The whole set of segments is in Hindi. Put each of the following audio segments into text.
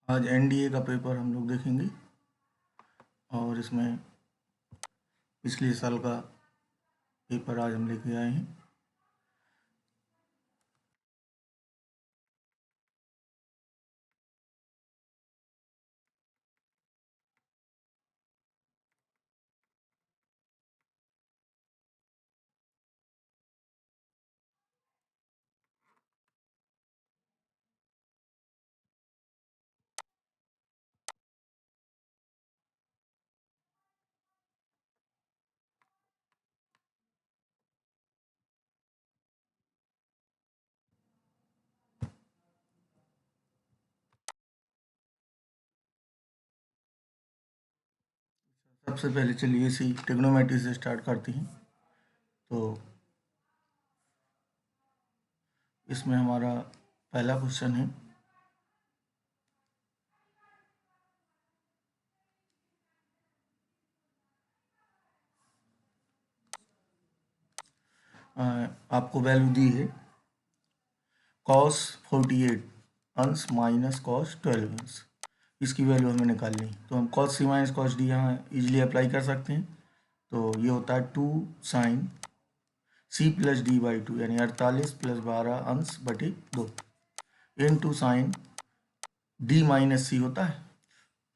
आज एनडीए का पेपर हम लोग देखेंगे और इसमें पिछले साल का पेपर आज हम लेके आए हैं। सबसे पहले चलिए इसी ट्रिग्नोमेट्री से स्टार्ट करते हैं। तो इसमें हमारा पहला क्वेश्चन है, आपको वैल्यू दी है cos 48 अंश माइनस cos 12 अंश। इसकी वैल्यू हमें निकालनी है, तो हम cos c minus cos d यहाँ इजीली अप्लाई कर सकते हैं। तो ये होता है 2 sine c plus D by 2 यानी 48 प्लस 12 अंश बटे 2 into sine d minus C होता है।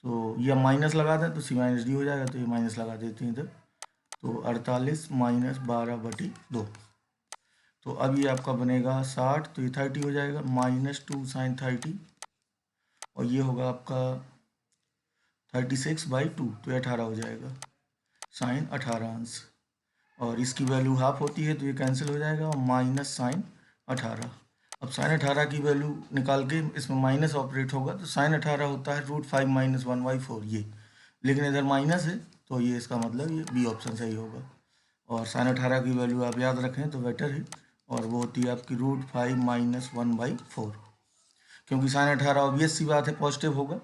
तो ये माइनस लगा दें तो सी माइनस डी हो जाएगा, तो ये माइनस लगा देते हैं इधर। तो 48 माइनस 12/2। तो अब ये आपका बनेगा 60, तो ये 30 हो जाएगा, माइनस 2 साइन 30 और ये होगा आपका 36/2, तो ये 18 हो जाएगा, साइन 18 अंश। और इसकी वैल्यू हाफ होती है तो ये कैंसिल हो जाएगा और माइनस साइन 18। अब साइन 18 की वैल्यू निकाल के इसमें माइनस ऑपरेट होगा, तो साइन 18 होता है √5 माइनस 1/4 ये, लेकिन इधर माइनस है तो ये इसका मतलब ये बी ऑप्शन सही होगा। और साइन 18 की वैल्यू आप याद रखें तो बेटर है, और वो होती है आपकी √5 माइनस 1/4, क्योंकि साइन 18 ऑब्वियस सी बात है पॉजिटिव होगा,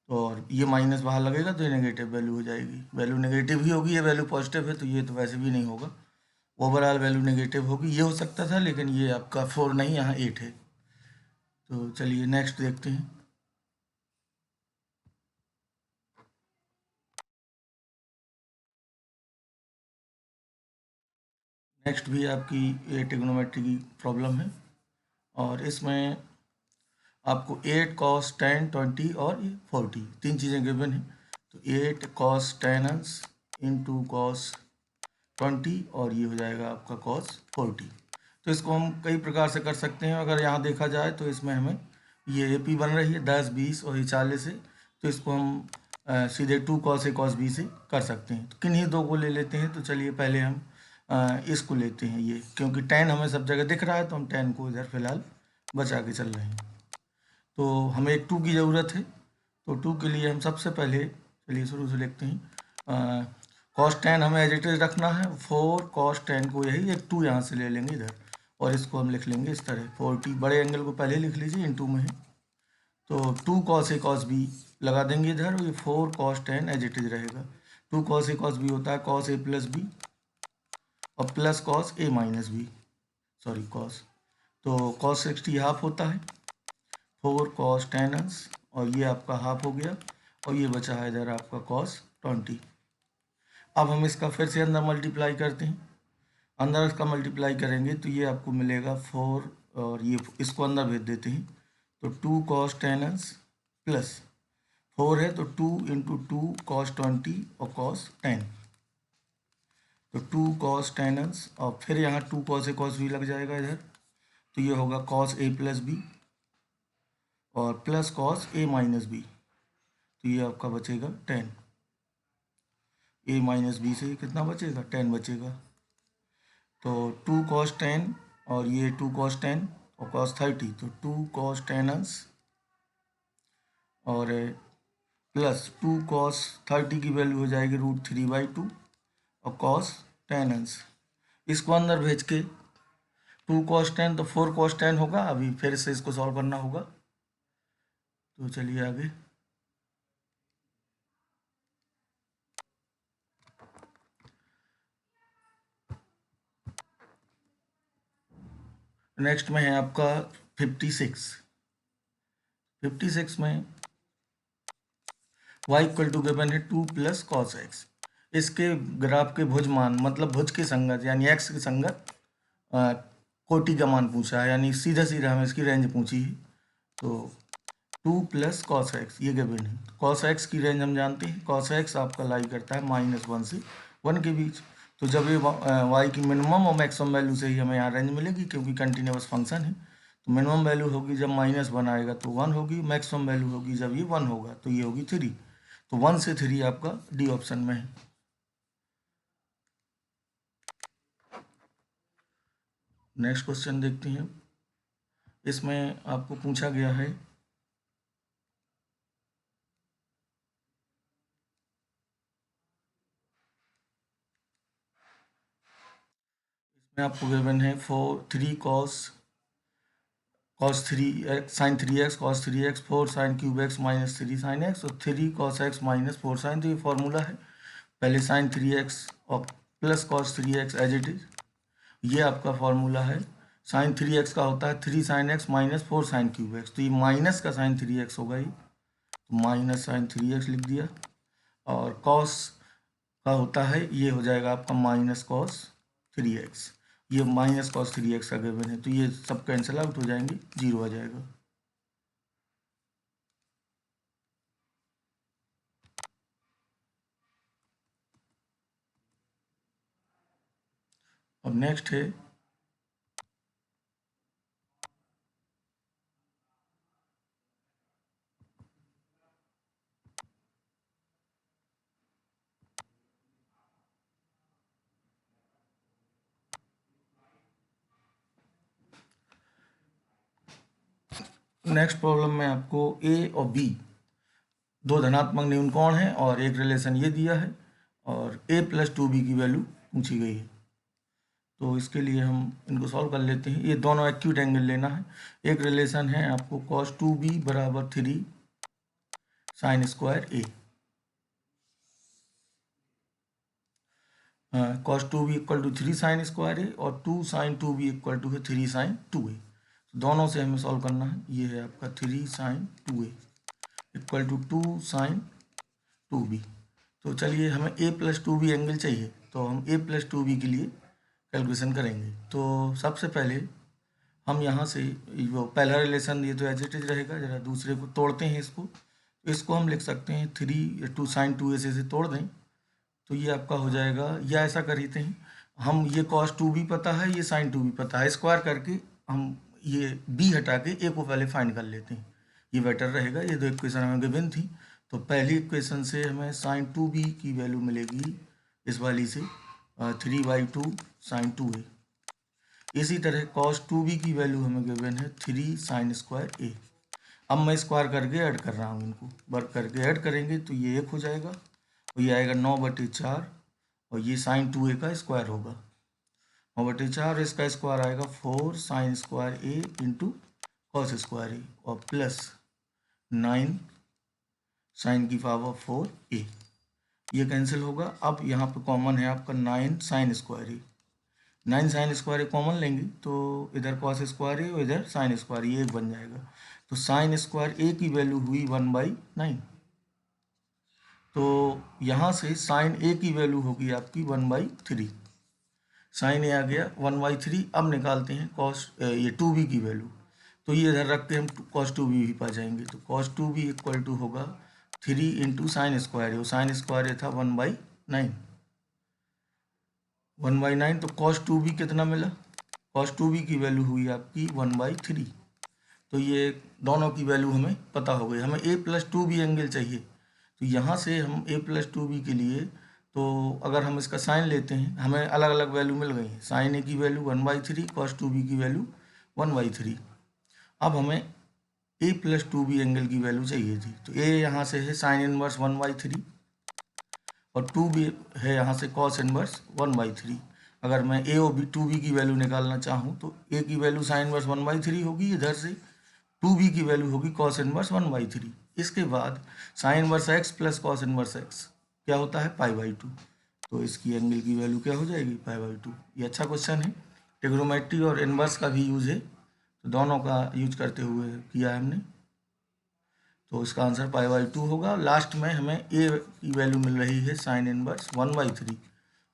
और ये माइनस बाहर लगेगा तो ये नेगेटिव वैल्यू हो जाएगी। वैल्यू नेगेटिव ही होगी, ये वैल्यू पॉजिटिव है तो ये तो वैसे भी नहीं होगा, ओवरऑल वैल्यू नेगेटिव होगी। ये हो सकता था लेकिन ये आपका 4 नहीं, यहाँ 8 है। तो चलिए नेक्स्ट देखते हैं। नेक्स्ट भी आपकी ये ट्रिग्नोमेट्री की प्रॉब्लम है, और इसमें आपको 8 cos 10 20 और 40 तीन चीज़ें गिवन हैं। तो 8 cos 10 अंश इंटू cos 20 और ये हो जाएगा आपका cos 40। तो इसको हम कई प्रकार से कर सकते हैं। अगर यहाँ देखा जाए तो इसमें हमें ये AP बन रही है 10 20 और ये 40 है, तो इसको हम सीधे 2 cos A cos B से कर सकते हैं। तो किन्हीं दो को ले लेते हैं। तो चलिए पहले हम इसको लेते हैं ये, क्योंकि 10 हमें सब जगह दिख रहा है तो हम 10 को इधर फिलहाल बचा के चल रहे हैं। तो हमें एक 2 की ज़रूरत है, तो 2 के लिए हम सबसे पहले चलिए शुरू से लिखते हैं। cos 10 हमें एज इट इज रखना है, 4 cos 10 को यही एक 2 यहाँ से ले लेंगे इधर, और इसको हम लिख लेंगे इस तरह 40। बड़े एंगल को पहले लिख लीजिए, इन 2 में है, तो 2 cos A cos B लगा देंगे इधर, और ये 4 cos 10 एज इट इज रहेगा। 2 cos A cos B होता है cos A प्लस B और plus cos A minus B, sorry cos, तो cos 60 हाफ होता है 4 cos 10 अंश, और ये आपका हाफ हो गया, और ये बचा है इधर आपका cos 20। अब हम इसका फिर से अंदर मल्टीप्लाई करते हैं। अंदर इसका मल्टीप्लाई करेंगे तो ये आपको मिलेगा 4, और ये इसको अंदर भेज देते हैं, तो 2 cos 10 अंश प्लस 4 है तो 2 इंटू 2 cos 20 और cos 10, तो 2 cos 10 अंश और फिर यहाँ 2 cos A cos B लग जाएगा इधर, तो ये होगा cos A प्लस B और plus cos A minus B, तो ये आपका बचेगा 10। A माइनस B से कितना बचेगा, 10 बचेगा। तो 2 cos 10 और ये 2 cos 10 और cos 30, तो 2 cos 10 अंश और प्लस 2 cos 30 की वैल्यू हो जाएगी √3/2 और cos 10 अंश। इसको अंदर भेज के 2 cos 10 तो 4 cos 10 होगा, अभी फिर से इसको सॉल्व करना होगा। तो चलिए आगे। नेक्स्ट में है आपका 56। 56 में y इक्वल टू गिवन है 2 प्लस कॉस एक्स। इसके ग्राफ के भुजमान मतलब भुज के संगत यानी एक्स के संगत कोटि का मान पूछा है, यानी सीधा सीधा हमें इसकी रेंज पूछी है। तो 2 प्लस कॉस एक्स ये गिवन है। कॉस एक्स की रेंज हम जानते हैं, कॉस एक्स आपका लाई करता है -1 से 1 के बीच। तो जब ये y की मिनिमम और मैक्सिमम वैल्यू से ही हमें यहाँ रेंज मिलेगी, क्योंकि कंटिन्यूअस फंक्शन है। तो मिनिमम वैल्यू होगी जब -1 आएगा तो 1 होगी, मैक्सिमम वैल्यू होगी जब ये 1 होगा तो ये होगी 3। तो 1 से 3 आपका डी ऑप्शन में है। नेक्स्ट क्वेश्चन देखते हैं। इसमें आपको पूछा गया है इसमें आपको गिवन है 3 cos 3x sin 3x cos 3x 4 sin cube x minus 3 sin x और 3 cos x माइनस 4 sin। तो ये फॉर्मूला है। पहले sin 3x और plus cos 3x as it is, ये आपका फॉर्मूला है। sin 3x का होता है 3 sin x minus 4 sin cube x। तो ये माइनस का sin 3x होगा, ये तो माइनस sin 3x लिख दिया। और cos का होता है, ये हो जाएगा आपका माइनस cos 3x। ये माइनस cos 3x का गिवन है, तो ये सब कैंसिल आउट हो जाएंगे, 0 आ जाएगा। अब नेक्स्ट है नेक्स्ट प्रॉब्लम में आपको ए और बी दो धनात्मक न्यूनकोण हैं और एक रिलेशन ये दिया है और a प्लस 2b की वैल्यू पूछी गई है। तो इसके लिए हम इनको सॉल्व कर लेते हैं। ये दोनों एक्यूट एंगल लेना है। एक रिलेशन है आपको cos 2b बराबर 3 sine square a, cos 2b equal to 3 sine square a और 2 साइन 2b इक्वल टू है 3 साइन 2a। दोनों से हमें सॉल्व करना है। ये है आपका 3 sign 2a equal to 2 sign 2b। तो चलिए हमें a प्लस 2b एंगल चाहिए, तो हम a प्लस 2b के लिए कैलकुलेशन करेंगे। तो सबसे पहले हम यहाँ से वो पहला रिलेशन ये तो एज इट इज रहेगा, जरा दूसरे को तोड़ते हैं इसको। तो इसको हम लिख सकते हैं 2 साइन 2a से तोड़ दें तो ये आपका हो जाएगा, या ऐसा करते हैं हम ये cos 2b पता है, ये sin 2b पता है, स्क्वायर करके हम ये b हटा के a को पहले फाइंड कर लेते हैं, ये बेटर रहेगा। ये दो इक्वेशन हमें गिवन थी। तो पहली इक्वेशन से हमें sin 2b की वैल्यू मिलेगी इस वाली से 3/2 sin 2a। इसी तरह cos 2b की वैल्यू हमें गिवन है 3 sin स्क्वायर a। अब मैं स्क्वायर करके ऐड कर रहा हूँ, इनको वर्क करके ऐड करेंगे तो ये 1 हो जाएगा और ये आएगा 9/4 और ये sin 2a का स्क्वायर होगा 9/4, इसका स्क्वायर आएगा 4 sin square a into cos square a और प्लस 9 sin की पावर 4a। ये कैंसिल होगा। अब यहाँ पे कॉमन है आपका 9 sin square a, 9 sin square A common लेंगे तो इधर कॉस स्क्वायर ए और इधर साइन स्क्वायर ये 1 बन जाएगा। तो साइन स्क्वायर ए की वैल्यू हुई 1/9। तो यहाँ से साइन ए की वैल्यू होगी आपकी 1/3। साइन ए आ गया 1/3। अब निकालते हैं कॉस ये 2b की वैल्यू। तो ये इधर रख के हम cos 2b भी पा जाएंगे। तो cos 2b इक्वल टू होगा 3 इंटू साइन स्क्वायर ए, साइन स्क्वायर ए था 1/9। 1/9 तो cos 2b कितना मिला, cos 2b की वैल्यू हुई आपकी 1/3। तो ये दोनों की वैल्यू हमें पता हो गई। हमें a प्लस 2b एंगल चाहिए। तो यहाँ से हम a प्लस 2b के लिए, तो अगर हम इसका साइन लेते हैं, हमें अलग अलग वैल्यू मिल गई हैं। साइन a की वैल्यू 1/3, cos 2b की वैल्यू 1/3। अब हमें a प्लस 2b एंगल की वैल्यू चाहिए थी। तो a यहाँ से है साइन इनवर्स 1/3 और 2b है यहाँ से cos इनवर्स 1/3। अगर मैं a और 2b की वैल्यू निकालना चाहूँ तो a की वैल्यू साइन इनवर्स 1/3 होगी, इधर से 2b की वैल्यू होगी cos इनवर्स 1/3। इसके बाद sine inverse x plus cos inverse x क्या होता है π/2। तो इसकी एंगल की वैल्यू क्या हो जाएगी π/2। ये अच्छा क्वेश्चन है। ट्रिग्नोमेट्री और इनवर्स का भी यूज है, तो दोनों का यूज करते हुए किया है हमने। तो इसका आंसर π/2 होगा। लास्ट में हमें ए की वैल्यू मिल रही है साइन इनवर्स 1/3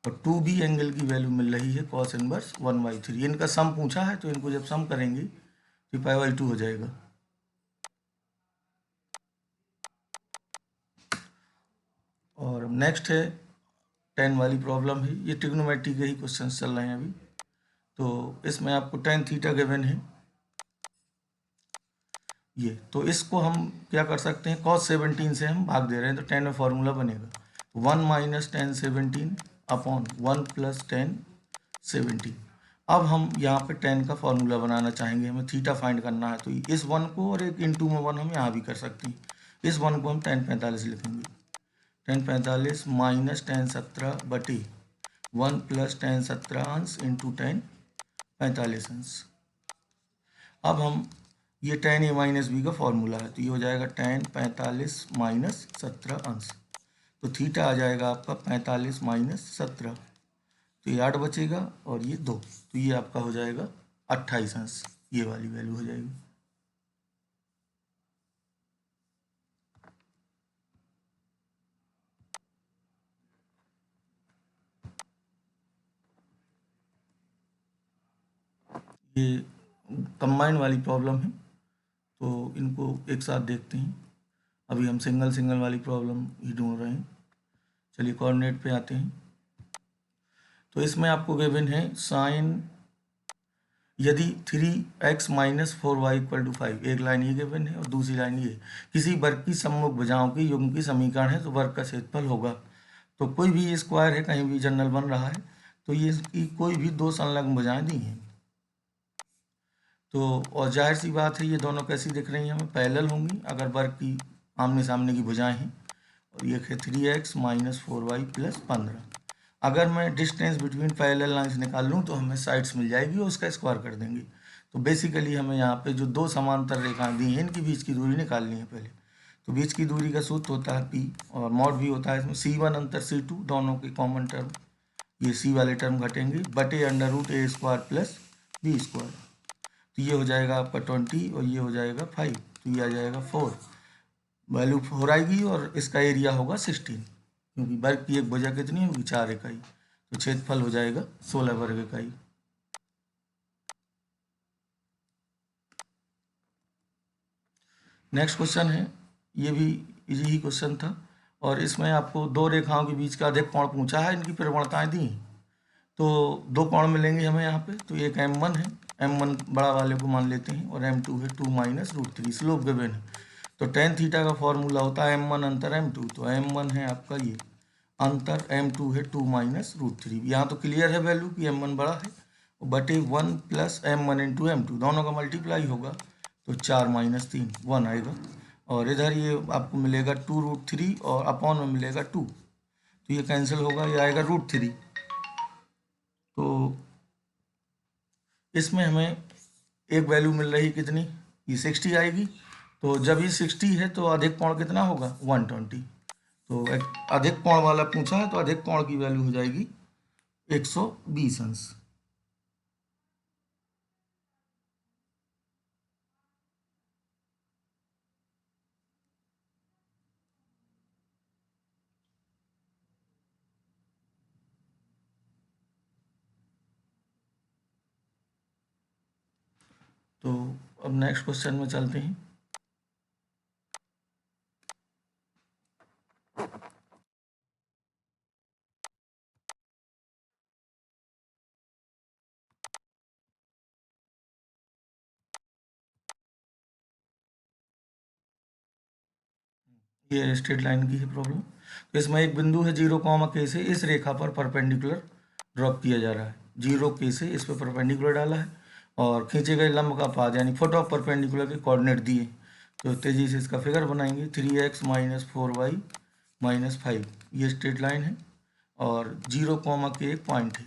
और 2b एंगल की वैल्यू मिल रही है कॉस इनवर्स 1/3। इनका सम पूछा है तो इनको जब सम करेंगे तो π/2 हो जाएगा। और नेक्स्ट है 10 वाली प्रॉब्लम है। ये ट्रिग्नोमेट्री के ही क्वेश्चन चल रहे हैं अभी। तो इसमें आपको tan थीटा गिवन है ये, तो इसको हम क्या कर सकते हैं, cos 17 से हम भाग दे रहे हैं तो tan में फॉर्मूला बनेगा 1 - tan 17 अपॉन 1 + tan 17। अब हम यहाँ पे tan का फॉर्मूला बनाना चाहेंगे, हमें थीटा फाइंड करना है, तो इस 1 को और एक इंटू में 1 हम यहाँ भी कर सकते हैं। इस 1 को हम tan 45 लिखेंगे, tan 45 - tan 17 बटे 1 + tan 17 अंश इंटू tan 45 अंश। अब हम ये tan a - b का फॉर्मूला है, तो ये हो जाएगा tan 45 - 17 अंश। तो थीटा आ जाएगा आपका 45 - 17, तो ये 8 बचेगा और ये 2, तो ये आपका हो जाएगा 28 अंश, ये वाली वैल्यू हो जाएगी। ये कंबाइंड वाली प्रॉब्लम है, तो इनको एक साथ देखते हैं। अभी हम सिंगल सिंगल वाली प्रॉब्लम ही ढूंढ रहे हैं। चलिए कोऑर्डिनेट पे आते हैं। तो इसमें आपको गिवन है साइन यदि 3x - 4y = 5, एक लाइन ये गिवन है और दूसरी लाइन ये, किसी वर्ग की सम्मुख भुजाओं के युग्म की समीकरण है तो वर्ग का क्षेत्रफल होगा। तो कोई भी स्क्वायर है, कहीं भी जनरल बन रहा है, तो ये इसकी कोई भी दो संलग्न भुजाएं दी हैं। तो और जाहिर सी बात है ये दोनों कैसी दिख रही हैं, हमें पैरेलल होंगी अगर वर्ग की आमने सामने की भुजाएं हैं। और ये है 3x - 4y + 15। अगर मैं डिस्टेंस बिटवीन पैरेलल लाइंस निकाल लूँ तो हमें साइड्स मिल जाएगी और उसका स्क्वायर कर देंगे। तो बेसिकली हमें यहाँ पे जो दो समांतर रेखाएं दी हैं इनकी बीच की दूरी निकालनी है पहले। तो बीच की दूरी का सूत्र होता है p और मॉड भी होता है इसमें c1 अंतर c2, दोनों के कॉमन टर्म, ये c वाले टर्म घटेंगे बटे √a² + b²। तो ये हो जाएगा आपका 20 और ये हो जाएगा 5, तो ये आ जाएगा 4, वैल्यू 4 आएगी और इसका एरिया होगा 16, क्योंकि वर्ग की एक भुजा कितनी होगी, 4 इकाई, तो क्षेत्रफल हो जाएगा 16 वर्ग इकाई। नेक्स्ट क्वेश्चन है, ये भी इजी ही क्वेश्चन था और इसमें आपको दो रेखाओं के बीच का अधिक कोण पूछा है, इनकी प्रवणताएं दी हैं। तो दो कोण मिलेंगे हमें यहाँ पे, तो एक m1 है, m1 बड़ा वाले को मान लेते हैं और m2 है 2 - √3, स्लोप गिवन है। तो tan थीटा का फॉर्मूला होता है m1 अंतर m2, तो m1 है आपका ये अंतर, m2 है 2 - √3। यहाँ तो क्लियर है वैल्यू कि m1 बड़ा है, बटे 1 + m1 × m2, दोनों का मल्टीप्लाई होगा तो 4 - 3 1 आएगा। और इधर ये आपको मिलेगा 2√3 और अपॉन में मिलेगा 2, तो ये कैंसिल होगा, ये आएगा √3। तो इसमें हमें एक वैल्यू मिल रही कितनी, ये 60 आएगी। तो जब ये 60 है तो अधिक कोण कितना होगा, 120। तो अधिक कोण वाला पूछा है तो अधिक कोण की वैल्यू हो जाएगी 120 अंश। तो अब नेक्स्ट क्वेश्चन में चलते हैं। ये स्ट्रेट लाइन की है प्रॉब्लम। तो इसमें एक बिंदु है 0, से इस रेखा पर परपेंडिकुलर ड्रॉप किया जा रहा है। 0, से इस पर परपेंडिकुलर डाला है और खींचे गए लंब का पाद यानी फुट ऑफ परपेंडिकुलर के कोऑर्डिनेट दिए। तो तेजी से इसका फिगर बनाएंगे, 3x - 4y - 5, ये स्ट्रेट लाइन है और 0, के एक पॉइंट है,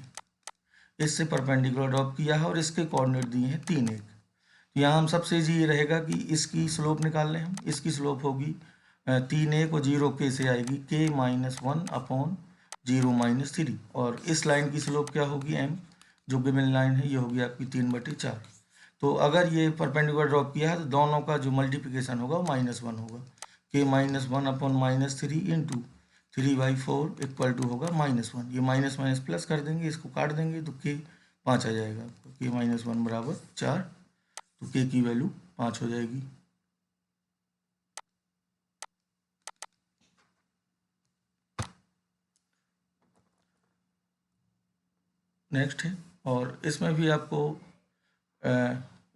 इससे परपेंडिकुलर ड्रॉप किया है और इसके कोऑर्डिनेट दिए हैं 3 1। तो यहाँ हम सबसे ईजी ये रहेगा कि इसकी स्लोप निकाल लें हम। इसकी स्लोप होगी 3 1 और 0, से आएगी k - 1 अपॉन 0 - 3 और इस लाइन की स्लोप क्या होगी m, जो गिवन लाइन है ये होगी आपकी 3/4। तो अगर ये परपेंडिकुलर ड्रॉप किया है तो दोनों का जो मल्टीप्लिकेशन होगा वो -1 होगा। k-1 upon -3 into 3/4 equal to होगा -1। ये माइनस माइनस प्लस कर देंगे, इसको काट देंगे तो k 5 आ जाएगा आपका। k-1 बराबर 4, तो k की वैल्यू 5 हो जाएगी। नेक्स्ट है, और इसमें भी आपको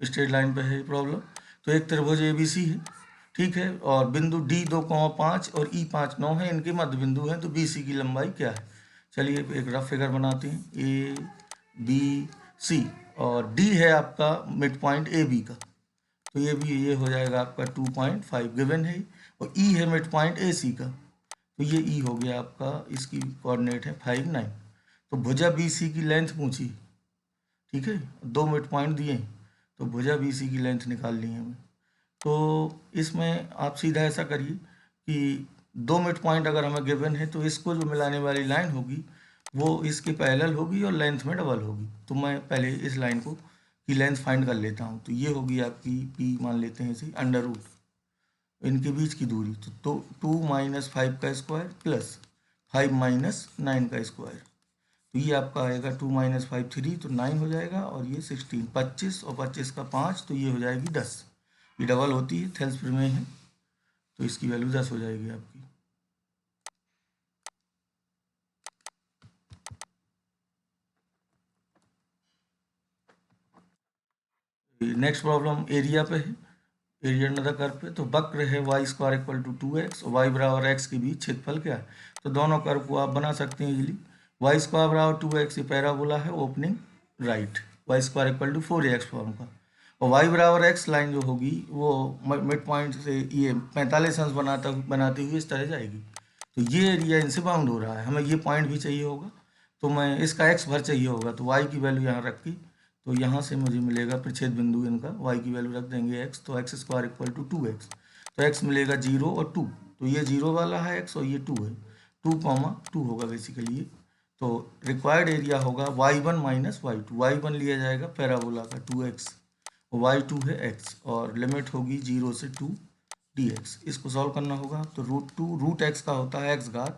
स्ट्रेट लाइन पे है प्रॉब्लम। तो एक त्रिभुज ABC है, ठीक है, और बिंदु D 2,5 और E 5, 9 है, इनके मध्य बिंदु हैं, तो BC की लंबाई क्या है। चलिए एक रफ फिगर बनाते हैं। ABC और D है आपका मिड पॉइंट AB का, तो ये हो जाएगा आपका 2.5 गिवन है, और E है मिड पॉइंट AC का, तो ये E हो गया आपका, इसकी कोऑर्डिनेट है 5, 9। तो भुजा BC की लेंथ पूछी, ठीक है, 2 मिड पॉइंट दिए, तो भुजा BC की लेंथ निकाल ली है हमें। तो इसमें आप सीधा ऐसा करिए कि 2 मिड पॉइंट अगर हमें गिवन है, तो इसको जो मिलाने वाली लाइन होगी वो इसके पैरेलल होगी और लेंथ में डबल होगी। तो मैं पहले इस लाइन को की लेंथ फाइंड कर लेता हूँ। तो ये होगी आपकी P, मान लेते हैं इसे अंडर रूट इनके बीच की दूरी, तो 2 - 5 का स्क्वायर प्लस 5 - 9 का स्क्वायर, तो ये आपका आएगा 2 - 5 3, तो 9 हो जाएगा, और ये 16 25 और 25 का 5, तो ये हो जाएगी 10। ये डबल होती है, थेल्स प्रमेय है, तो इसकी वैल्यू 10 हो जाएगी आपकी। नेक्स्ट प्रॉब्लम एरिया पे है, एरिया अंडर द कर्व पे। तो वक्र है y² इक्वल टू 2x और y बराबर x के बीच क्षेत्रफल क्या है। तो दोनों कर्व को आप बना सकते हैं इजीली। y² बराबर 2x, ये पैराबोला है opening right, y² equal to 4ax form का, और y बराबर x लाइन जो होगी वो मिड पॉइंट से ये 45 अंश बनाते हुए इस तरह जाएगी। तो ये एरिया इनसे बाउंड हो रहा है, हमें ये पॉइंट भी चाहिए होगा, तो मैं इसका x भर चाहिए होगा, तो y की वैल्यू यहाँ रख के, तो यहाँ से मुझे मिलेगा प्रच्छेद बिंदु इनका, y की वैल्यू रख देंगे x, तो x² इक्वल टू 2x, तो x मिलेगा 0 और 2, तो ये 0 वाला है x और ये 2 है, 2, 2 होगा बेसिकली ये। तो रिक्वायर्ड एरिया होगा y1 - y2, y1 लिया जाएगा पैराबोला का 2x, y2 है x, और लिमिट होगी 0 से 2 dx। इसको सॉल्व करना होगा, तो √2 √x का होता है x घात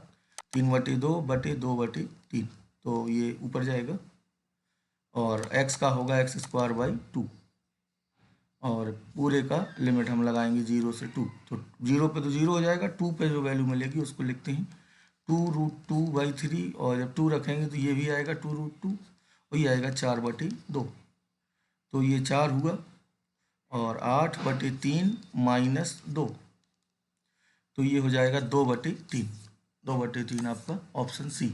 3/2/2/3, तो ये ऊपर जाएगा, और x का होगा x²/2, और पूरे का लिमिट हम लगाएंगे 0 से 2, तो 0 पे तो 0 हो जाएगा, 2 पे जो वैल्यू मिलेगी उसको लिखते हैं 2√2/3, और जब 2 रखेंगे तो ये भी आएगा 2√2, और ये आएगा 4/2, तो ये 4 हुआ, और 8/3 - 2, तो ये हो जाएगा 2/3, 2/3 आपका ऑप्शन सी।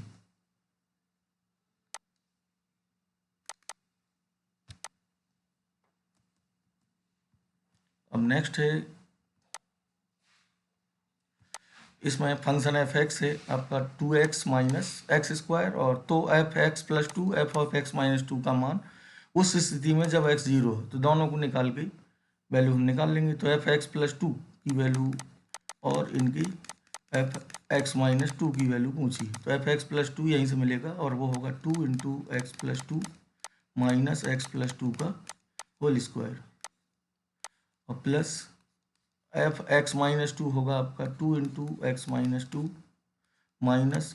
अब नेक्स्ट है, इसमें फंक्शन f(x) है आपका 2x - x², और तो f(x+2) f(x-2) का मान उस स्थिति में जब x 0 हो, तो दोनों को निकाल के वैल्यू हम निकाल लेंगे। तो f(x+2) की वैल्यू और इनकी f(x-2) की वैल्यू पूछी, तो f(x+2) यहीं से मिलेगा, और वो होगा 2 × x+2 - x+2 का होल स्क्वायर, और प्लस f(x-2) होगा आपका 2 × x-2 -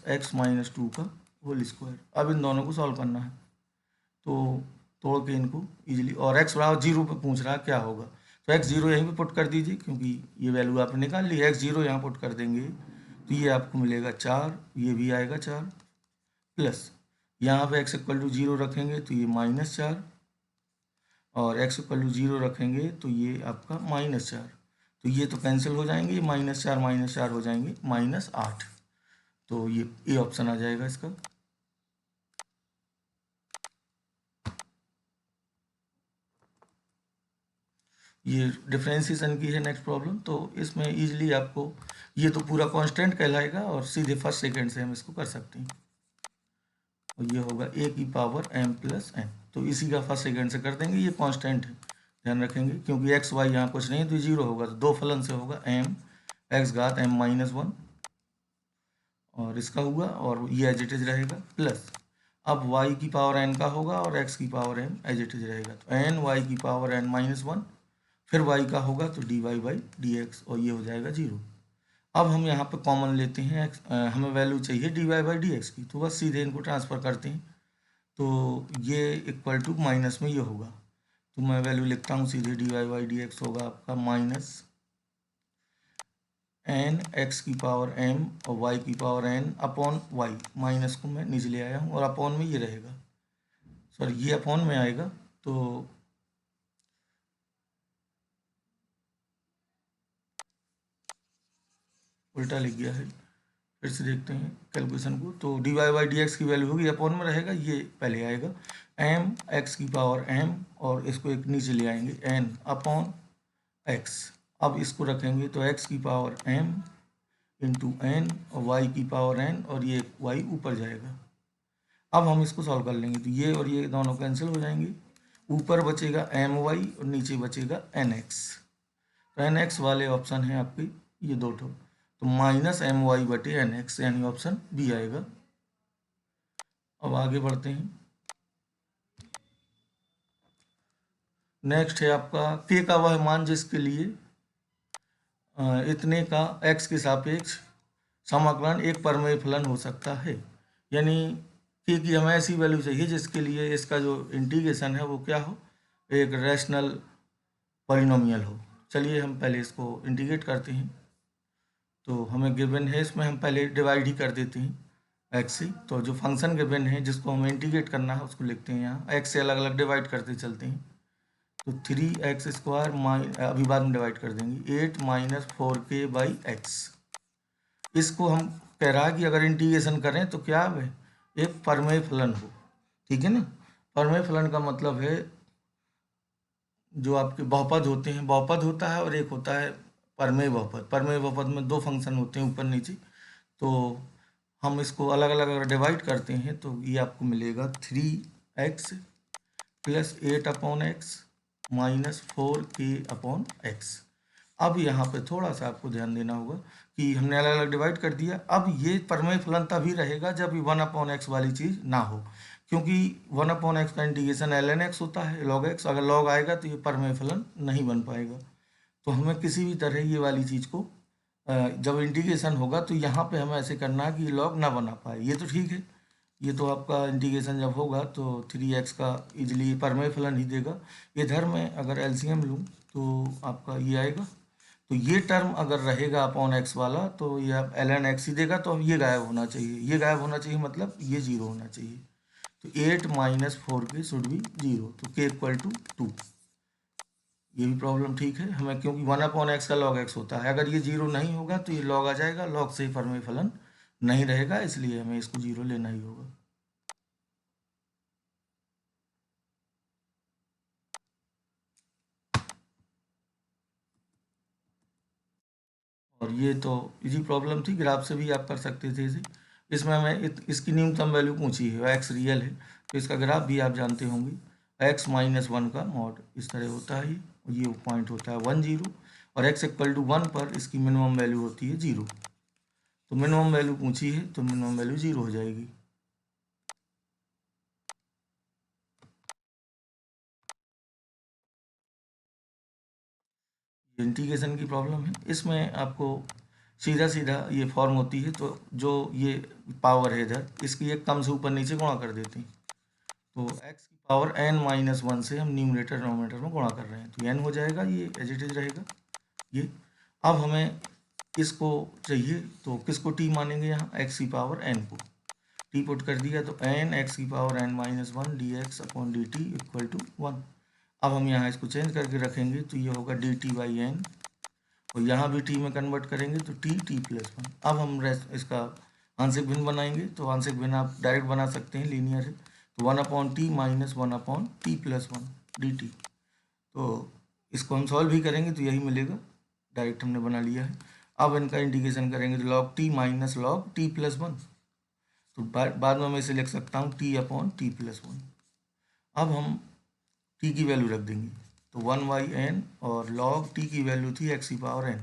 x-2 का होल स्क्वायर। अब इन दोनों को सॉल्व करना है, तो तोड़ के इनको इजीली, और x बराबर 0 पे पूछ रहा है क्या होगा, तो x 0 यहीं पे पुट कर दीजिए, क्योंकि ये वैल्यू आपने निकाल ली, x 0 यहाँ पुट कर देंगे, तो ये आपको मिलेगा 4, ये भी आएगा 4, प्लस यहाँ पे x = 0 रखेंगे तो ये -4, और x = 0 रखेंगे तो ये आपका -4, तो ये तो कैंसिल हो जाएंगे, ये -4 - 4 हो जाएंगे -8, तो ये ए ऑप्शन आ जाएगा इसका। ये डिफ्रेंसिएशन की है नेक्स्ट प्रॉब्लम, तो इसमें इजीली आपको ये तो पूरा कांस्टेंट कहलाएगा, और सीधे फर्स्ट सेकंड से हम इसको कर सकते हैं, और ये होगा a⁴m + n, तो इसी का फर्स्ट सेकंड से कर देंगे, ये कांस्टेंट है ध्यान रखेंगे, क्योंकि x y यहाँ कुछ नहीं है, तो 0 होगा, तो दो फलन से होगा m x घात m - 1, और इसका हुआ, और ये एज इट इज रहेगा, प्लस अब y की पावर n का होगा, और x की power m as it is रहेगा, तो n y की पावर n - 1, फिर y का होगा तो dy/dx, और ये हो जाएगा 0। अब हम यहाँ पे कॉमन लेते हैं हमें वैल्यू चाहिए dy बाई डी एक्स की, तो बस सीधे इनको ट्रांसफ़र करते हैं, तो ये इक्वल टू माइनस में ये होगा, तो मैं वैल्यू लिखता हूँ सीधे dy बाई डी एक्स होगा आपका माइनस एन एक्स की पावर m और y की power n upon y, minus को मैं नीचे ले आया हूँ और अपॉन में ये रहेगा, सॉरी ये अपॉन में आएगा, तो उल्टा लिख गया है, फिर से देखते हैं कैलकुलेशन को, तो D Y by D X की वैल्यू होगी अपॉन में रहेगा, ये पहले आएगा एम एक्स की पावर m और इसको एक नीचे ले आएंगे n अपॉन x, अब इसको रखेंगे तो x की पावर m इंटू एन और y की पावर n और ये y ऊपर जाएगा। अब हम इसको सॉल्व कर लेंगे तो ये और ये दोनों कैंसिल हो जाएंगे, ऊपर बचेगा my और नीचे बचेगा nx, तो nx वाले ऑप्शन हैं आपके ये दो ठो, तो माइनस my बटे nx यानी ऑप्शन बी आएगा। अब आगे बढ़ते हैं, नेक्स्ट है आपका k का वह मान जिसके लिए इतने का x के सापेक्ष समाकलन एक परमेय फलन हो सकता है, यानी k की हमें ऐसी वैल्यू चाहिए जिसके लिए इसका जो इंटीग्रेशन है वो क्या हो, एक रैशनल पॉलिनोमियल हो। चलिए हम पहले इसको इंटीग्रेट करते हैं, तो हमें गिवन है, इसमें हम पहले डिवाइड ही कर देते हैं एक्स से, तो जो फंक्शन गिवन है जिसको हमें इंटीग्रेट करना है उसको लिखते हैं यहाँ, एक्स से अलग अलग डिवाइड करते चलते हैं, तो 3x² अभी बाद में डिवाइड कर देंगे 8 माइनस 4k बाई एक्स, इसको हम कह रहा है कि अगर इंटीग्रेशन करें तो क्या है, एक परमेय फलन हो, ठीक है ना। परमेय फलन का मतलब है जो आपके बहुपद होते हैं, बहुपद होता है और एक होता है परमेय बहुपद, परमेय बहुपद में दो फंक्शन होते हैं ऊपर नीचे, तो हम इसको अलग अलग अगर डिवाइड करते हैं तो ये आपको मिलेगा 3x plus 8 upon x minus 4k upon x. अब यहाँ पे थोड़ा सा आपको ध्यान देना होगा कि हमने अलग अलग डिवाइड कर दिया, अब ये परमेय फलन तभी रहेगा जब ये 1/x वाली चीज़ ना हो, क्योंकि 1/x का इंटीग्रेशन ln x होता है log x, अगर log आएगा तो ये परमेय फलन नहीं बन पाएगा, तो हमें किसी भी तरह ये वाली चीज़ को जब इंटीग्रेशन होगा तो यहाँ पे हमें ऐसे करना है कि लॉग ना बना पाए, ये तो ठीक है, ये तो आपका इंटीग्रेशन जब होगा तो 3x का इजली परमेय फलन ही देगा, इधर मैं अगर एलसीएम लूँ तो आपका ये आएगा, तो ये टर्म अगर रहेगा अपॉन एक्स वाला तो ये आप ln x ही देगा, तो ये गायब होना चाहिए, ये गायब होना चाहिए मतलब ये जीरो होना चाहिए, तो 8 minus 4k should be zero, तो k इक्वल टू 2, ये भी प्रॉब्लम ठीक है हमें, क्योंकि 1/x का log x होता है, अगर ये जीरो नहीं होगा तो ये log आ जाएगा, log से परमेय फलन नहीं रहेगा, इसलिए हमें इसको जीरो लेना ही होगा। और ये तो इजी प्रॉब्लम थी, ग्राफ से भी आप कर सकते थे इसे, इसमें हमें इसकी न्यूनतम वैल्यू पूछी है, एक्स रियल है तो इसका ग्राफ भी आप जानते होंगे, x माइनस 1 का मॉड इस तरह होता है, ये पॉइंट होता है 1 0 और x इक्वल टू 1 पर इसकी मिनिमम वैल्यू होती है 0, तो मिनिमम वैल्यू पूछी है तो मिनिमम वैल्यू 0 हो जाएगी। इंटीग्रेशन की प्रॉब्लम है, इसमें आपको सीधा सीधा ये फॉर्म होती है, तो जो ये पावर है इधर इसकी एक कम से ऊपर नीचे गुणा कर देते हैं, तो x की पावर n माइनस 1 से हम न्यूमरेटर डिनोमिनेटर में गुणा कर रहे हैं, तो n हो जाएगा, ये एज इट इज रहेगा ये। अब हमें इसको चाहिए तो किसको t मानेंगे, यहाँ x की पावर n को t पुट कर दिया तो n x की power n minus 1 D X upon D T equal to 1। अब हम यहाँ इसको चेंज करके रखेंगे तो ये होगा डी टी बाई एन, और यहाँ भी t में कन्वर्ट करेंगे तो t प्लस 1। अब हम इसका आंशिक भिन्न बनाएंगे, तो आंशिक भिन्न आप डायरेक्ट बना सकते हैं, लीनियर है, तो 1/t minus 1/t plus 1 D T, तो इसको हम सॉल्व भी करेंगे तो यही मिलेगा, डायरेक्ट हमने बना लिया है। अब इनका इंटीग्रेशन करेंगे तो log t minus log t plus 1, तो बाद में मैं इसे लिख सकता हूँ t/t प्लस 1। अब हम t की वैल्यू रख देंगे, तो 1/n और log t की वैल्यू थी x की पावर n,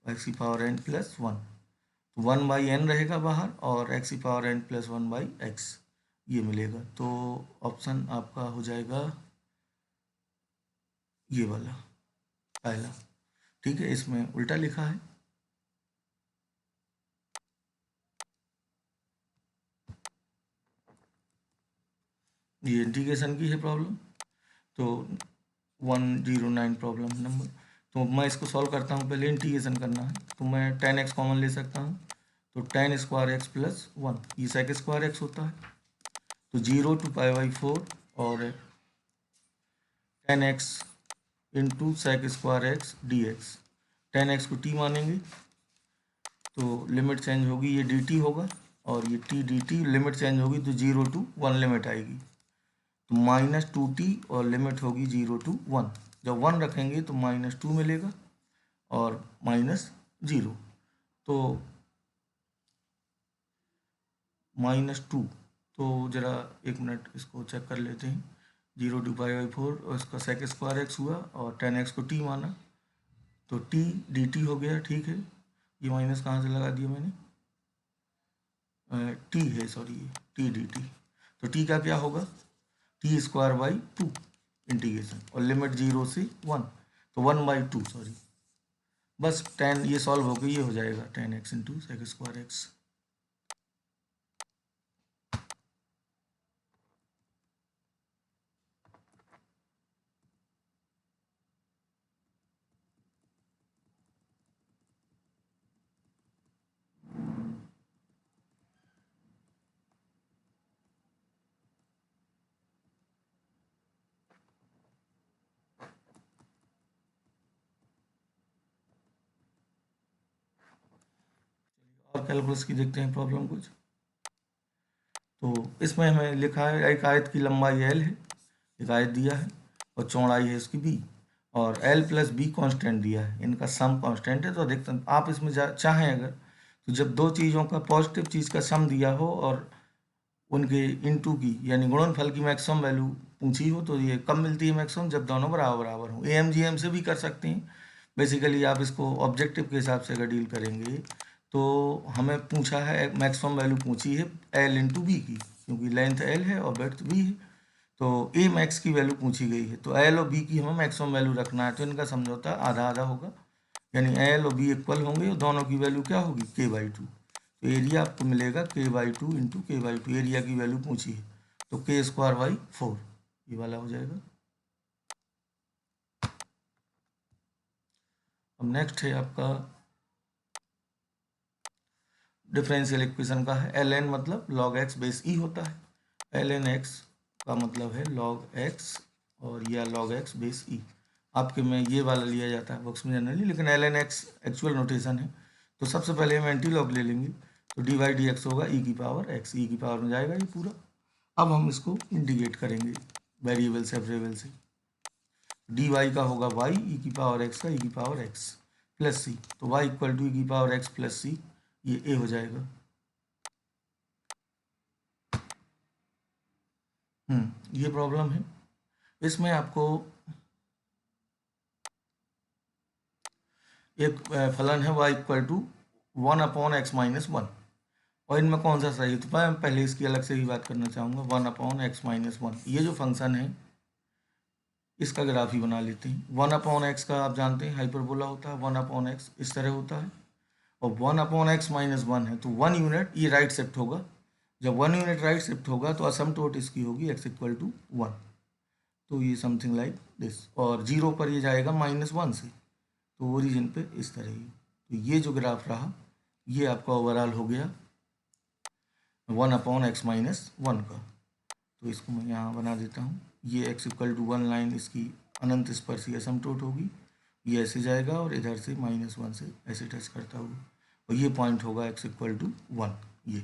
x की पावर n प्लस 1, तो 1/n रहेगा बाहर और x की पावर n प्लस 1/x ये मिलेगा, तो ऑप्शन आपका हो जाएगा ये वाला पहला, ठीक है, इसमें उल्टा लिखा है। ये इंटीग्रेशन की है प्रॉब्लम। तो 109 प्रॉब्लम नंबर। तो मैं इसको सॉल्व करता हूँ, पहले इंटीग्रेशन करना है। तो मैं 10x कॉमन ले सकता हूँ, तो 10 स्क्वायर एक्स प्लस 1, ये सेक स्क्वायर एक्स होता है। तो 0 to π/4 और 10x into sec square X D X. 10x को t मानेंगे तो लिमिट चेंज होगी, ये dt होगा, और ये t dt लिमिट चेंज होगी तो 0 to 1 लिमिट आएगी, तो -2t और लिमिट होगी 0 to 1। जब 1 रखेंगे तो -2 मिलेगा और -0, तो -2। तो ज़रा एक मिनट इसको चेक कर लेते हैं। 0 to π/4 और इसका सेक स्क्वायर एक्स हुआ और 10x को t माना, तो t dt हो गया, ठीक है। ये माइनस कहाँ से लगा दिया मैंने, t है सॉरी, ये t dt। तो t का क्या होगा, t²/2 इंटीग्रेशन, और लिमिट 0 से 1, तो 1/2 सॉरी। बस 10 ये सॉल्व हो गई, ये हो जाएगा 10x into sec square X. और कैलकुलस की देखते हैं प्रॉब्लम कुछ। तो इसमें हमें लिखा है एक आयत की लंबाई l है, एक आयत दिया है और चौड़ाई है इसकी b, और l प्लस बी कॉन्स्टेंट दिया है, इनका सम कॉन्स्टेंट है। तो अधिकतम आप इसमें चाहें अगर, तो जब दो चीज़ों का पॉजिटिव चीज़ का सम दिया हो और उनके इनटू की यानी गुणनफल की मैक्सिमम वैल्यू पूछी हो, तो ये कब मिलती है मैक्सिमम, जब दोनों बराबर बराबर हो। AMGM से भी कर सकते हैं। बेसिकली आप इसको ऑब्जेक्टिव के हिसाब से अगर डील करेंगे तो हमें पूछा है, मैक्सिमम वैल्यू पूछी है L इंटू बी की, क्योंकि लेंथ L है और ब्रेड्थ B है। तो A मैक्स की वैल्यू पूछी गई है, तो L और B की हमें मैक्सिमम वैल्यू रखना है। तो इनका समझौता आधा आधा होगा, यानी L और B इक्वल होंगे और दोनों की वैल्यू क्या होगी, k/2। तो एरिया आपको मिलेगा k/2 इंटू k/2, एरिया की वैल्यू पूछी है, तो k²/4 ये वाला हो जाएगा। अब नेक्स्ट है आपका डिफरेंशियल इक्वेशन का है। ln मतलब log x बेस e होता है, ln x का मतलब है log x और या log x बेस e। आपके में ये वाला लिया जाता है बुक्स में जनरली, लेकिन ln x एक्चुअल नोटेशन है। तो सबसे पहले हम एंटी लॉग ले लेंगे, तो dy/dx होगा e की पावर x, e की पावर में जाएगा ये पूरा। अब हम इसको इंटीग्रेट करेंगे वेरिएबल से वेरिएबल से। dy का होगा y e की पावर x का e की पावर x प्लस c, तो y इक्वल टू e की पावर x प्लस c, ये a हो जाएगा। ये प्रॉब्लम है। इसमें आपको एक फलन है y इक्वल टू 1/x-1, और इनमें कौन सा सही है, तो मैं पहले इसकी अलग से ही बात करना चाहूँगा। 1/x-1, ये जो फंक्शन है इसका ग्राफ ही बना लेते हैं। 1/x का आप जानते हैं हाइपरबोला होता है, 1/x इस तरह होता है, और 1/x-1 है, तो 1 यूनिट ये राइट शिफ्ट होगा। जब 1 यूनिट राइट शिफ्ट होगा तो असमटोट इसकी होगी x इक्वल टू 1, तो ये समथिंग लाइक दिस, और 0 पर ये जाएगा -1 से, तो ओरिजिन पे इस तरह ही। तो ये जो ग्राफ रहा ये आपका ओवरऑल हो गया 1/x-1 का। तो इसको मैं यहाँ बना देता हूँ, ये x इक्वल टू 1 लाइन इसकी अनंत स्पर्शी असमटोट होगी, ये ऐसे जाएगा और इधर से -1 से ऐसे टच करता हुआ, और ये पॉइंट होगा x इक्वल टू 1 ये।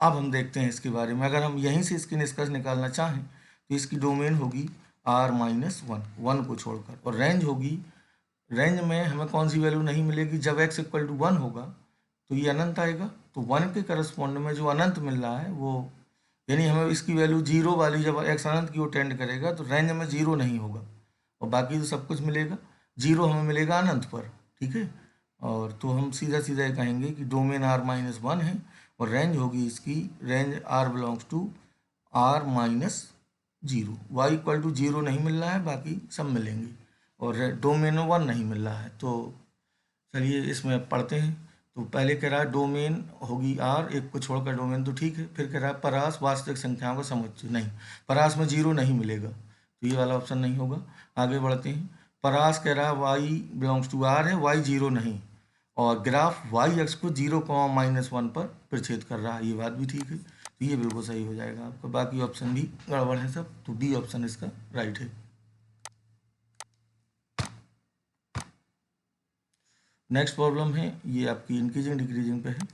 अब हम देखते हैं इसके बारे में, अगर हम यहीं से इसकी निष्कर्ष निकालना चाहें तो इसकी डोमेन होगी r-1 को छोड़कर, और रेंज होगी, रेंज में हमें कौन सी वैल्यू नहीं मिलेगी, जब x इक्वल टू 1 होगा तो ये अनंत आएगा, तो 1 के करस्पॉन्ड में जो अनंत मिल रहा है वो, यानी हमें इसकी वैल्यू 0 वाली, जब x अनंत की ओर टेंड करेगा तो रेंज में 0 नहीं होगा और बाकी तो सब कुछ मिलेगा, 0 हमें मिलेगा अनंत पर, ठीक है। और तो हम सीधा सीधा ये कहेंगे कि डोमेन r-1 है और रेंज होगी इसकी, range r belongs to r-0, y equal to 0 नहीं मिल रहा है, बाकी सब मिलेंगे, और डोमेन 1 नहीं मिल रहा है। तो चलिए इसमें पढ़ते हैं। तो पहले कह रहा है डोमेन होगी आर, एक को छोड़कर डोमेन, तो ठीक है। फिर कह रहा है परास वास्तविक संख्याओं का समुच्चय, नहीं, परास में जीरो नहीं मिलेगा, तो ये वाला ऑप्शन नहीं होगा। आगे बढ़ते हैं। परास कह रहा है वाई बिलोंग्स टू आर है, वाई जीरो नहीं, और ग्राफ वाई एक्स को 0, -1 पर प्रच्छेद कर रहा है, ये बात भी ठीक है, तो ये बिल्कुल सही हो जाएगा आपका। बाकी ऑप्शन भी गड़बड़ है सब, तो बी ऑप्शन इसका राइट है। नेक्स्ट प्रॉब्लम है, ये आपकी इंक्रीजिंग डिक्रीजिंग पे है।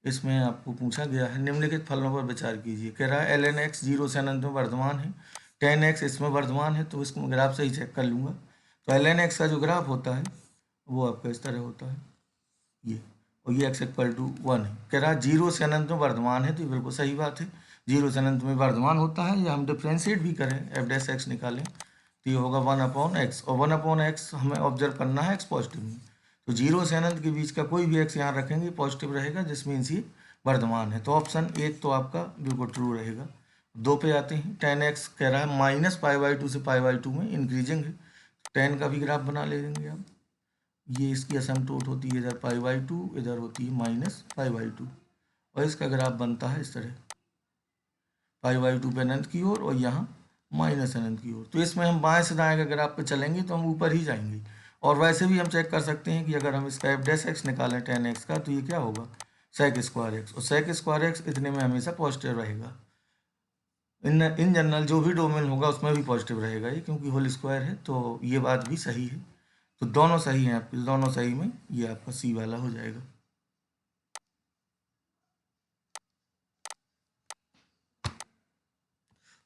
इसमें आपको पूछा गया है निम्नलिखित फलों पर विचार कीजिए। कह रहा है ln x 0 से अनंत में वर्धमान है, tan x इसमें वर्धमान है, तो इसको मैं ग्राफ से ही चेक कर लूँगा। तो ln x का जो ग्राफ होता है वो आपका इस तरह होता है ये, और ये x = 1 है। कह रहा है 0 से अनंत में वर्धमान है, तो ये बिल्कुल सही बात है, 0 से अनंत में वर्धमान होता है। या हम डिफ्रेंशिएट भी करें, f' निकालें, तो ये होगा 1/x, और 1/x हमें ऑब्जर्व करना है x पॉजिटिव में, तो 0 से अनंत के बीच का कोई भी x यहाँ रखेंगे पॉजिटिव रहेगा, जिसमें ये वर्धमान है। तो ऑप्शन एक तो आपका बिल्कुल ट्रू रहेगा। 2 पे आते हैं। tan x कह रहा है -π/2 से π/2 में इंक्रीजिंग है, tan का भी ग्राफ बना लेंगे आप। ये इसकी असमटोट होती है, इधर π/2, इधर होती है -π/2, और इसका ग्राफ बनता है इस तरह, π/2 पे अनंत की ओर और यहाँ माइनस अनंत की ओर। तो इसमें हम बाएं से दाएं के ग्राफ पे चलेंगे तो हम ऊपर ही जाएंगे। और वैसे भी हम चेक कर सकते हैं कि अगर हम इसका f' निकालें tan x का, तो ये क्या होगा sec²x, और sec²x इतने में हमेशा पॉजिटिव रहेगा। इन जनरल जो भी डोमेन होगा उसमें भी पॉजिटिव रहेगा ये, क्योंकि होल स्क्वायर है, तो ये बात भी सही है। तो दोनों सही हैं आपके, दोनों सही में ये आपका सी वाला हो जाएगा।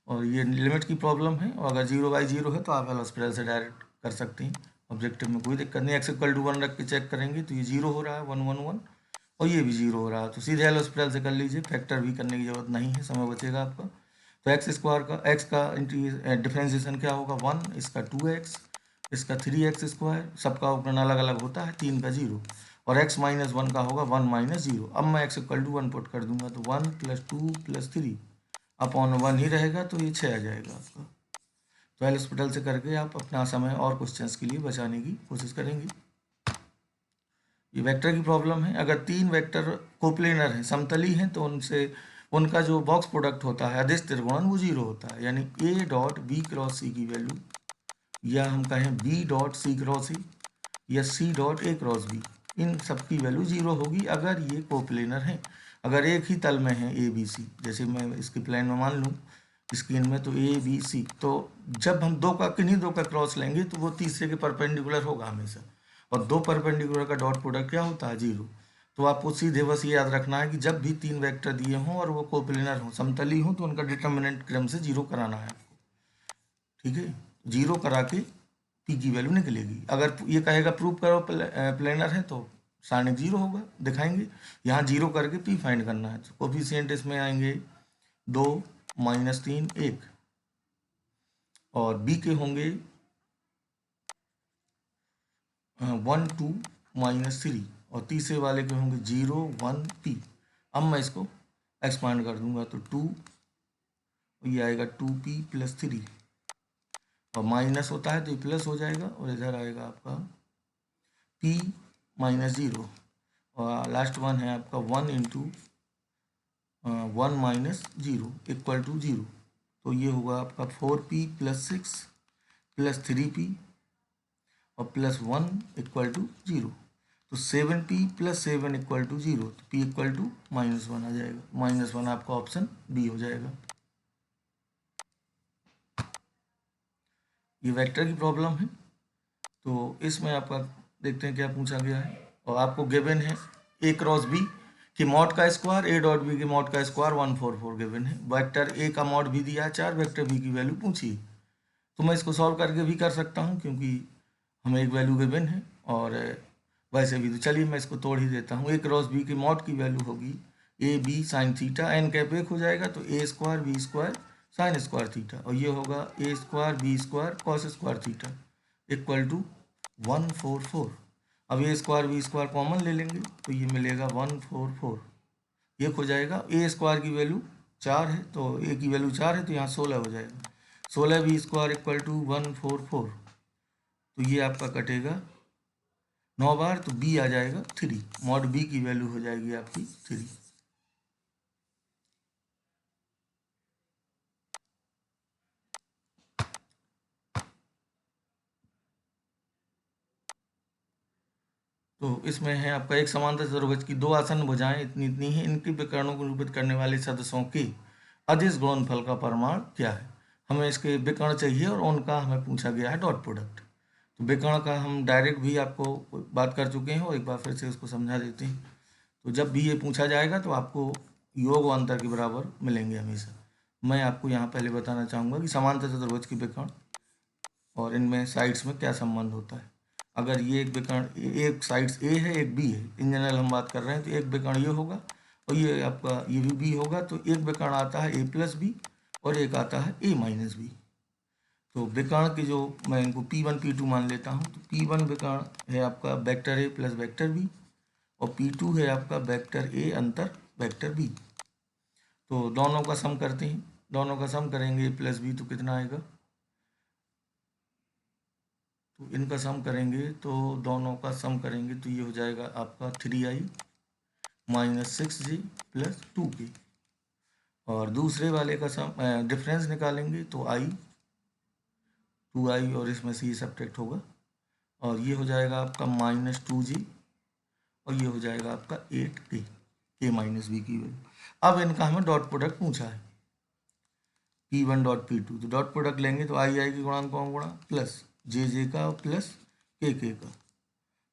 और ये लिमिट की प्रॉब्लम है, और अगर 0/0 है तो आप हॉस्पिटल से डायरेक्ट कर सकते हैं, ऑब्जेक्टिव में कोई दिक्कत नहीं। x = 1 रख के चेक करेंगे तो ये 0 हो रहा है, 1 1 1, और ये भी 0 हो रहा है, तो सीधे हॉस्पिटल से कर लीजिए, फैक्टर भी करने की जरूरत नहीं है, समय बचेगा आपका। तो x का डिफ्रेंसिएशन क्या होगा 1, इसका 2x, इसका 3x², सबका उपकरण अलग अलग होता है, 3 का 0, और x - 1 का होगा 1 - 0। अब मैं x = 1 पुट कर दूंगा, तो 1 + 2 + 3 अपॉन 1 ही रहेगा, तो ये 6 आ जाएगा आपका। तो हॉस्पिटल से करके आप अपना समय और क्वेश्चंस के लिए बचाने की कोशिश करेंगे। ये वेक्टर की प्रॉब्लम है। अगर 3 वेक्टर कोप्लेनर हैं, समतली हैं, तो उनका जो बॉक्स प्रोडक्ट होता है अदिश त्रिकोणन वो 0 होता है, यानी A.B×C की वैल्यू, या हम कहें B.C×A या C.A×B, इन सब की वैल्यू 0 होगी अगर ये कोप्लेनर हैं। अगर एक ही तल में है ABC, जैसे मैं इसके प्लान में मान लूँ स्क्रीन में, तो ABC, तो जब हम किन्हीं दो का क्रॉस लेंगे तो वो तीसरे के परपेंडिकुलर होगा हमेशा, और 2 परपेंडिकुलर का डॉट प्रोडक्ट क्या होता है 0। तो आपको सीधे बस ये याद रखना है कि जब भी 3 वेक्टर दिए हों और वो कोप्लेनर हों, समतली हों, तो उनका डिटर्मिनेंट क्रम से 0 कराना है आपको, ठीक है। 0 करा के पी की वैल्यू निकलेगी। अगर ये कहेगा प्रूव करो प्लेनर है, तो सारणिक 0 होगा, दिखाएंगे। यहाँ 0 करके पी फाइंड करना है, तो कोफिशिएंट इसमें आएंगे 2 -3 1, और बी के होंगे 1 2 -3, और तीसरे वाले के होंगे 0 1 p। अब मैं इसको एक्सपांड कर दूंगा, तो 2, ये आएगा 2p + 3, और माइनस होता है तो ये प्लस हो जाएगा, और इधर आएगा आपका p - 0, और लास्ट वन है आपका 1 × 1 - 0 = 0, तो ये होगा आपका 4p + 6 + 3p और +1 = 0, तो 7p + 7 = 0, तो p = -1 आ जाएगा। -1 आपका ऑप्शन बी हो जाएगा। ये वेक्टर की प्रॉब्लम है, तो इसमें आपका देखते हैं क्या पूछा गया है, और आपको गिवन है A×B कि मॉड का स्क्वायर A.B के मॉड का स्क्वायर 144 गिवन है। वेक्टर A का मॉड भी दिया है 4, वेक्टर B की वैल्यू पूछी, तो मैं इसको सॉल्व करके भी कर सकता हूँ, क्योंकि हमें एक वैल्यू गिवन है, और वैसे भी तो चलिए मैं इसको तोड़ ही देता हूँ। A×B की मॉड की वैल्यू होगी AB sin θ, n कैप 1 हो जाएगा, तो A² B² sin² θ, और ये होगा A² B² cos² θ = 144। अब A² B² कॉमन ले लेंगे, तो ये मिलेगा 144, ये हो जाएगा। A² की वैल्यू 4 है, तो A की वैल्यू 4 है, तो यहाँ 16 हो जाएगा, 16 B² = 144, तो ये आपका कटेगा 9 बार तो बी आ जाएगा 3, मॉड बी की वैल्यू हो जाएगी आपकी 3। तो इसमें है आपका एक समांतर चतुर्भुज की दो आसन्न भुजाएं इतनी इतनी ही, इनके विकर्णों को निरूपित करने वाले सदस्यों के अदिश गुणनफल का परिमाण क्या है। हमें इसके विकर्ण चाहिए और उनका हमें पूछा गया है डॉट प्रोडक्ट। तो विकर्ण का हम डायरेक्ट भी आपको बात कर चुके हैं और एक बार फिर से उसको समझा देते हैं। तो जब भी ये पूछा जाएगा तो आपको योग व अंतर के बराबर मिलेंगे हमेशा। मैं आपको यहाँ पहले बताना चाहूँगा कि समांतर चतुर्भुज के विकर्ण और इनमें साइड्स में क्या संबंध होता है। अगर ये एक विकर्ण, एक साइड्स ए है एक बी है, इन जनरल हम बात कर रहे हैं, तो एक विकर्ण ये होगा और ये आपका ये भी बी होगा, तो एक विकर्ण आता है ए प्लस बी और एक आता है ए माइनस बी। तो विकर्ण की जो मैं इनको P1 P2 मान लेता हूँ, तो P1 विकर्ण है आपका vector A plus vector B और P2 है आपका वेक्टर ए अंतर वेक्टर बी। तो दोनों का सम करते हैं, दोनों का सम करेंगे ए प्लस बी तो कितना आएगा, तो इनका सम करेंगे तो दोनों का सम करेंगे तो ये हो जाएगा आपका 3i minus 6j plus 2k। और दूसरे वाले का सम डिफरेंस निकालेंगे तो i 2i और इसमें से ये सब्ट्रैक्ट होगा और ये हो जाएगा आपका -2j और ये हो जाएगा आपका 8k, k माइनस बी की वैल्यू। अब इनका हमें डॉट प्रोडक्ट पूछा है P1 डॉट P2, तो डॉट प्रोडक्ट लेंगे तो आई के गुणांक कौन गुणा प्लस जे का प्लस के का,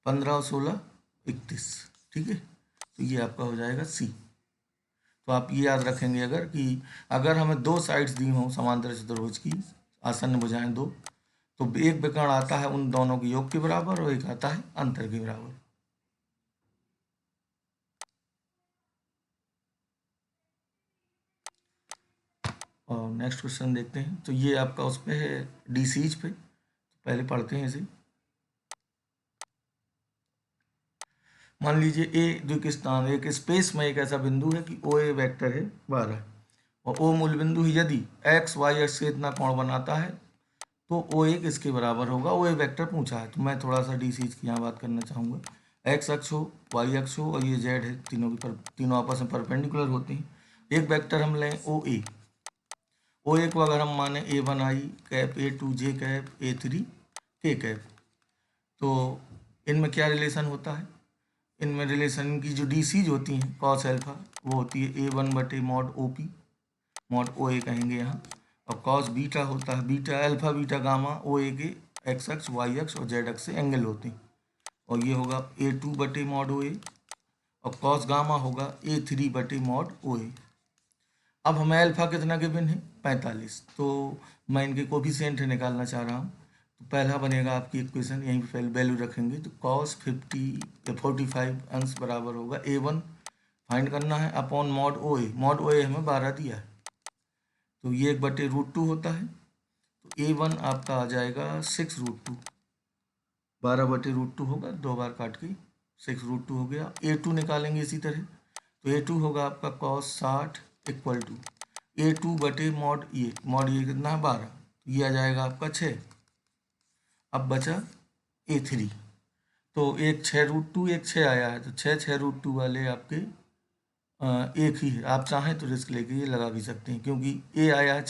15 और 16 31, ठीक है। तो ये आपका हो जाएगा सी। तो आप ये याद रखेंगे अगर कि अगर हमें दो साइड्स दी हों समांतर चतुर्भुज की, आसन्न भुजाएं दो, तो एक विकर्ण आता है उन दोनों के योग के बराबर और एक आता है अंतर के बराबर। और नेक्स्ट क्वेश्चन देखते हैं। तो ये आपका उस पर है डी सीज पे, पहले पढ़ते हैं इसे। मान लीजिए ए द्विक स्थान एक स्पेस में एक ऐसा बिंदु है कि ओ ए वेक्टर है 12 और ओ मूल बिंदु है, यदि एक्स वाई एक्स से इतना कोण बनाता है तो ओ एक इसके बराबर होगा। ओ ए वेक्टर पूछा है तो मैं थोड़ा सा डी सीज की यहाँ बात करना चाहूँगा। एक्स अक्ष हो, वाई अक्ष हो और ये जेड है, तीनों आपस में परपेंडिकुलर होते हैं। एक वेक्टर हम लें ओ ए को अगर हम माने A1 i cap, A2 j cap, A3 k cap, तो इनमें क्या रिलेशन होता है, इनमें रिलेशन की जो डी सीज होती हैं कॉस एल्फा वो होती है A1 बटे मॉड OP, मॉड OA कहेंगे यहाँ, और कॉस बीटा होता है beta alpha beta gamma OA के एक्स अक्ष वाई अक्ष और जेड अक्ष से एंगल होते हैं, और ये होगा A2 बटे मॉड OA और कॉस गामा होगा A3 बटे मॉड OA। अब हमें अल्फा कितना गिवन है 45, तो मैं इनके कोफिशिएंट निकालना चाह रहा हूँ। तो पहला बनेगा आपकी इक्वेशन, यहीं पे वैल्यू रखेंगे तो कॉस 45 अंश बराबर होगा A1 फाइंड करना है upon mod OA, mod OA हमें 12 दिया है तो ये 1/√2 होता है, तो A1 आपका आ जाएगा 6√2, 12/√2 होगा, दो बार काट के 6√2 हो गया। A2 निकालेंगे इसी तरह, तो A2 होगा आपका कॉस 60 इक्वल टू A2 बटे मॉड ये कितना है 12, तो ये आ जाएगा आपका 6। अब बचा A3, तो एक 6√2 एक 6 आया है, तो 6√2 वाले आपके एक ही है। आप चाहें तो रिस्क लेके ये लगा भी सकते हैं क्योंकि ए आया है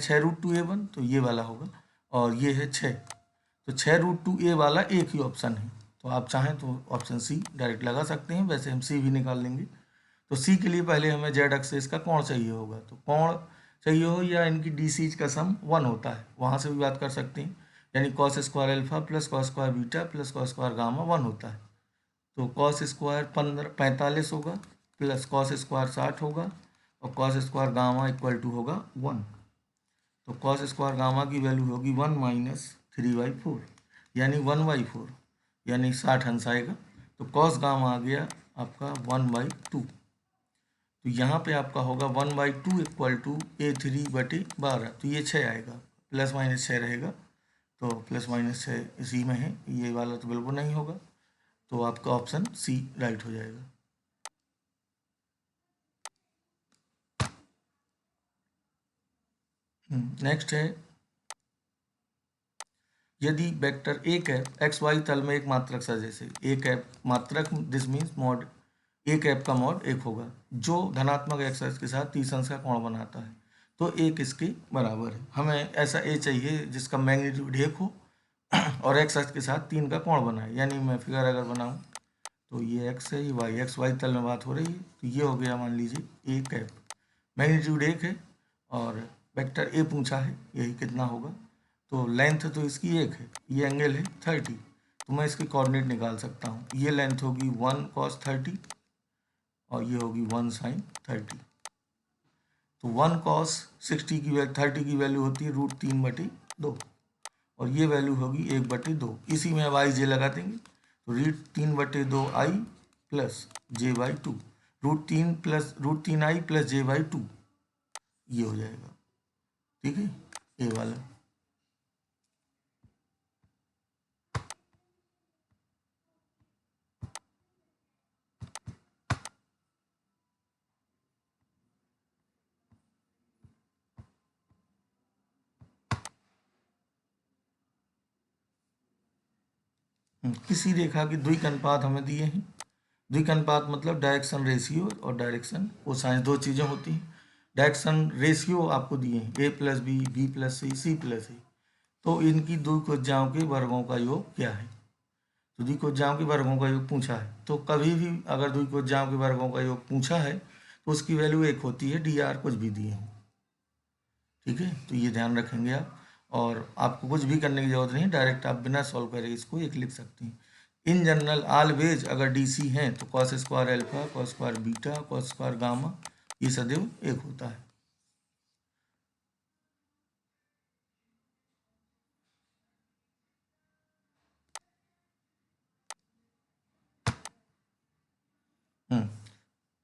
6√2 A1, तो ये वाला होगा और ये है 6, तो 6√2 A वाला एक ही ऑप्शन है, तो आप चाहें तो ऑप्शन सी डायरेक्ट लगा सकते हैं, वैसे हम सी भी निकाल लेंगे। तो सी के लिए पहले हमें जेड एक्सिस का कोण चाहिए होगा, तो कोण चाहिए हो या इनकी डी सीज का सम 1 होता है, वहाँ से भी बात कर सकते हैं, यानी cos square alpha plus cos square beta plus cos square gamma 1 होता है। तो कॉस स्क्वायर 45 होगा प्लस कॉस स्क्वायर 60 होगा और cos square gamma equal to होगा 1, तो कॉस स्क्वायर गामा की वैल्यू होगी 1 माइनस 3/4 यानी 1/4, यानी 60 अंश आएगा। तो कॉस गामा आ गया आपका 1/2, तो यहाँ पे आपका होगा 1/2 इक्वल टू A3/12, तो ये 6 आएगा, प्लस माइनस 6 रहेगा, तो प्लस माइनस 6 इसी में है, ये वाला तो बिल्कुल नहीं होगा, तो आपका ऑप्शन सी राइट हो जाएगा। नेक्स्ट है, यदि वेक्टर एक है एक्स वाई तल में एक मात्रक सदिश है, एक है मात्रक, दिस मीन्स मॉड एक ऐप का मॉड एक होगा जो धनात्मक एक्स अक्ष के साथ 30 अंश का कोण बनाता है, तो एक इसके बराबर है। हमें ऐसा ए चाहिए जिसका मैग्नीट्यूड एक हो और एक्स अक्ष के साथ 3 का कोण बनाए। यानी मैं फिगर अगर बनाऊं तो ये एक्स है, ये वाई, एक्स वाई तल में बात हो रही है, तो ये हो गया मान लीजिए ए कैप, मैग्नीट्यूड एक है और वेक्टर ए पूछा है, यही कितना होगा, तो लेंथ तो इसकी एक है, ये एंगल है 30, तो मैं इसके कोऑर्डिनेट निकाल सकता हूँ। ये लेंथ होगी 1 cos 30 और ये होगी 1 sin 30। तो 1 cos 60 की वैल्यू 30 की वैल्यू होती है √3/2 और ये वैल्यू होगी 1/2। इसी में अब आई जे लगा देंगे, तो √3/2 आई plus j/2, √3 plus √3i plus j/2 ये हो जाएगा। ठीक है, ये वाला। किसी रेखा की द्विक अनुपात हमें दिए हैं। द्विक अनुपात मतलब डायरेक्शन रेशियो और डायरेक्शन कोसाइन, दो चीज़ें होती हैं। डायरेक्शन रेशियो आपको दिए हैं a+b, b+c, c+a, तो इनकी द्विभुजाओं के वर्गों का योग क्या है। तो द्विभुजाओं के वर्गों का योग पूछा है, तो कभी भी अगर द्विभुजाओं के वर्गों का योग पूछा है तो उसकी वैल्यू एक होती है, dr कुछ भी दिए हो। ठीक है, तो ये ध्यान रखेंगे आप, और आपको कुछ भी करने की जरूरत नहीं, डायरेक्ट आप बिना सॉल्व करे इसको एक लिख सकते हैं। इन जनरल ऑलवेज अगर डीसी हैं तो cos square alpha, cos square beta, cos square gamma ये सदैव एक होता है।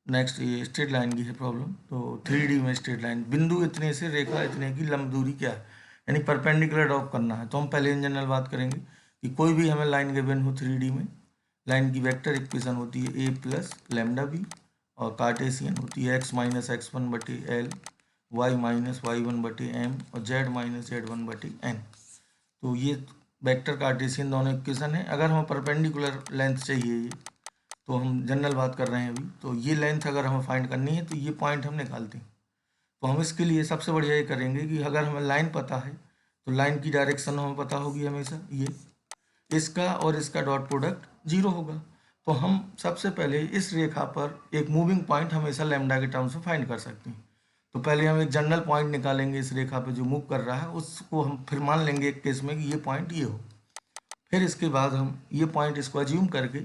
नेक्स्ट ये स्ट्रेट लाइन की है प्रॉब्लम। तो 3D में स्ट्रेट लाइन, बिंदु इतने से रेखा इतने की लंब दूरी क्या है, यानी परपेंडिकुलर ड्रॉ करना है। तो हम पहले इन जनरल बात करेंगे कि कोई भी हमें लाइन गिवन हो 3D में, लाइन की वेक्टर इक्वेशन होती है a प्लस लैम्डा बी और कार्टेशियन होती है x-x1/L, y-y1/M और z-z1/N। तो ये वेक्टर कार्टेशियन दोनों इक्वेशन है। अगर हमें परपेंडिकुलर लेंथ चाहिए ये, तो हम जनरल बात कर रहे हैं अभी, तो ये लेंथ अगर हमें फाइंड करनी है तो ये पॉइंट हम निकालते हैं। तो हम इसके लिए सबसे बढ़िया ये करेंगे कि अगर हमें लाइन पता है तो लाइन की डायरेक्शन हमें पता होगी हमेशा, ये इसका और इसका डॉट प्रोडक्ट 0 होगा। तो हम सबसे पहले इस रेखा पर एक मूविंग पॉइंट हमेशा लैम्डा के टर्म्स में फाइंड कर सकते हैं। तो पहले हम एक जनरल पॉइंट निकालेंगे इस रेखा पे जो मूव कर रहा है, उसको हम फिर मान लेंगे एक केस में कि ये पॉइंट ये हो। फिर इसके बाद हम ये पॉइंट इसको अज्यूम करके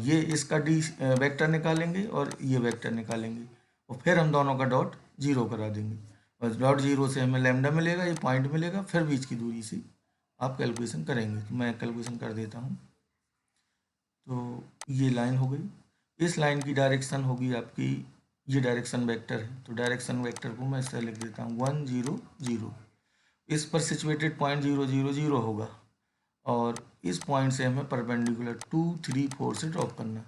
ये इसका डी वेक्टर निकालेंगे और ये वेक्टर निकालेंगे और फिर हम दोनों का डॉट 0 करा देंगे और डॉट 0 से हमें लैम्डा मिलेगा, ये पॉइंट मिलेगा, फिर बीच की दूरी से आप कैलकुलेशन करेंगे। तो मैं कैलकुलेशन कर देता हूँ। तो ये लाइन हो गई, इस लाइन की डायरेक्शन होगी आपकी, ये डायरेक्शन वेक्टर है, तो डायरेक्शन वेक्टर को मैं इस तरह लिख देता हूँ 1 0 0। इस पर सिचुएटेड पॉइंट 0 0 0 होगा और इस पॉइंट से हमें परपेंडिकुलर 2 3 4 से ड्रॉप करना है।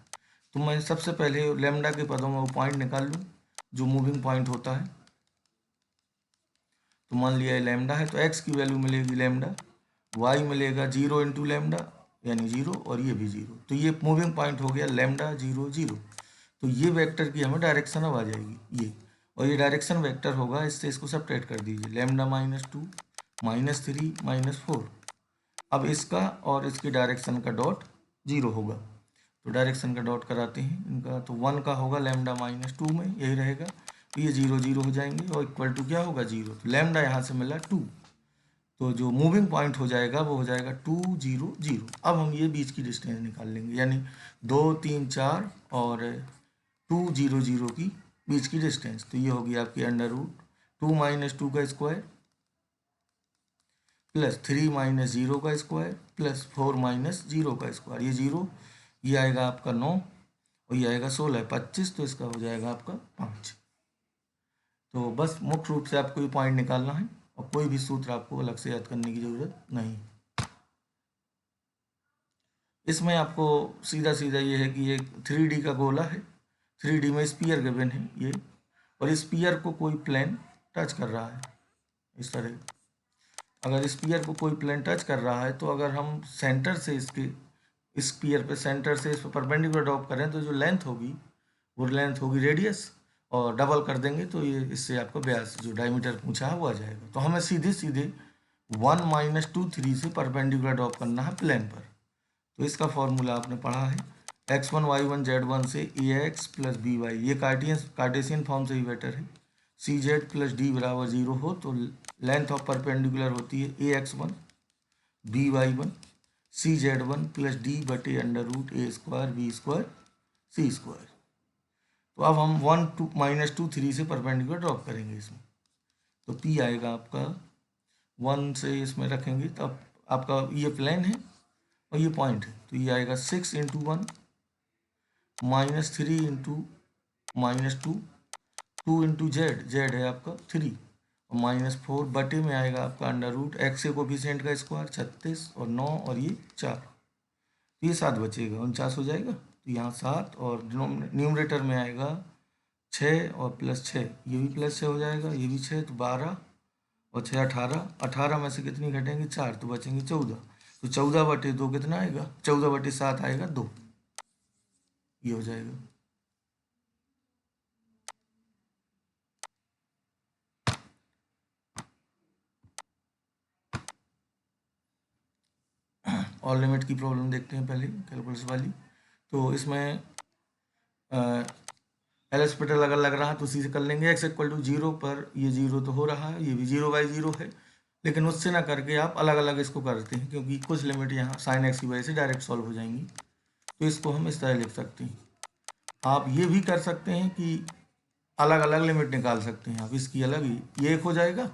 तो मैं सबसे पहले लैम्डा के पदों में वो पॉइंट निकाल लूँ जो मूविंग पॉइंट होता है। तो मान लिया ये लैम्डा है, तो एक्स की वैल्यू मिलेगी लैम्डा, वाई मिलेगा 0 इंटू लैम्डा यानी 0 और ये भी 0। तो ये मूविंग पॉइंट हो गया लैम्डा 0 0। तो ये वेक्टर की हमें डायरेक्शन अब आ जाएगी ये, और ये डायरेक्शन वेक्टर होगा, इससे इसको सब्ट्रैक्ट कर दीजिए, लैम्डा -2 -3 -4। अब इसका और इसकी डायरेक्शन का डॉट 0 होगा, तो डायरेक्शन का डॉट कराते हैं इनका। तो 1 का होगा लैम्डा -2 में, यही रहेगा, तो ये 0 0 हो जाएंगे और इक्वल टू क्या होगा 0। तो लैम्डा यहाँ से मिला 2, तो जो मूविंग पॉइंट हो जाएगा वो हो जाएगा 2 0 0। अब हम ये बीच की डिस्टेंस निकाल लेंगे, यानी 2 3 4 और 2 0 0 की बीच की डिस्टेंस। तो ये होगी आपकी √2 - 2 का स्क्वायर प्लस 3 - 0 का स्क्वायर प्लस 4 - 0 का स्क्वायर। ये 0, ये आएगा आपका 9 और ये आएगा 16 25, तो इसका हो जाएगा आपका 5। तो बस मुख्य रूप से आपको ये पॉइंट निकालना है और कोई भी सूत्र आपको अलग से याद करने की ज़रूरत नहीं। इसमें आपको सीधा सीधा ये है कि ये 3D का गोला है, 3D में स्पीयर गिवन है ये, और स्पीयर को कोई प्लेन टच कर रहा है इस तरह। अगर स्पीयर को कोई प्लेन टच कर रहा है तो अगर हम सेंटर से इसके स्पीयर पे सेंटर से इस पर परपेंडिकुलर ड्रॉप करें तो जो लेंथ होगी वो लेंथ होगी रेडियस, और डबल कर देंगे तो ये इससे आपका व्यास जो डायमीटर पूछा है वो आ जाएगा। तो हमें सीधे सीधे 1 - 2 3 से परपेंडिकुलर ड्रॉप करना है प्लेन पर। तो इसका फॉर्मूला आपने पढ़ा है x1 y1 z1 से ax प्लस बी वाई, ये कार्टेशियन फॉर्म से ही बेटर है। सी जेड प्लस डी बराबर 0 हो तो लेंथ ऑफ परपेंडिकुलर होती है ax1 by1 सी z1 प्लस डी बटे √a² b² c²। तो अब हम 1 - 2 3 से परपेंडिकुलर ड्रॉप करेंगे इसमें, तो p आएगा आपका 1 से इसमें रखेंगे तो अब आपका ये प्लेन है और ये पॉइंट है, तो ये आएगा 6 × 1 -3 × -2 2 × z है आपका 3 और -4 बटे में आएगा आपका √x के कोफिशिएंट का स्क्वायर 36 और 9 और ये 4, तो ये 7 बचेगा 49 हो जाएगा। तो यहाँ 7 और न्यूमरेटर में आएगा 6 और +6, ये भी +6 हो जाएगा, ये भी 6 तो 12 और 6 18, 18 में से कितनी घटेंगी 4 तो बचेंगे 14, तो 14/2 कितना आएगा 14/7 आएगा 2, ये हो जाएगा। और लिमिट की प्रॉब्लम देखते हैं पहले कैलकुलस वाली। तो इसमें एल हॉस्पिटल अगर लग रहा है तो उसी से कर लेंगे। x = 0 पर ये 0 तो हो रहा है, ये भी 0/0 है, लेकिन उससे ना करके आप अलग अलग इसको करते हैं क्योंकि कुछ लिमिट यहाँ sin x की वजह से डायरेक्ट सॉल्व हो जाएंगी। तो इसको हम इस तरह लिख सकते हैं। आप ये भी कर सकते हैं कि अलग अलग लिमिट निकाल सकते हैं आप, इसकी अलग ही ये 1 हो जाएगा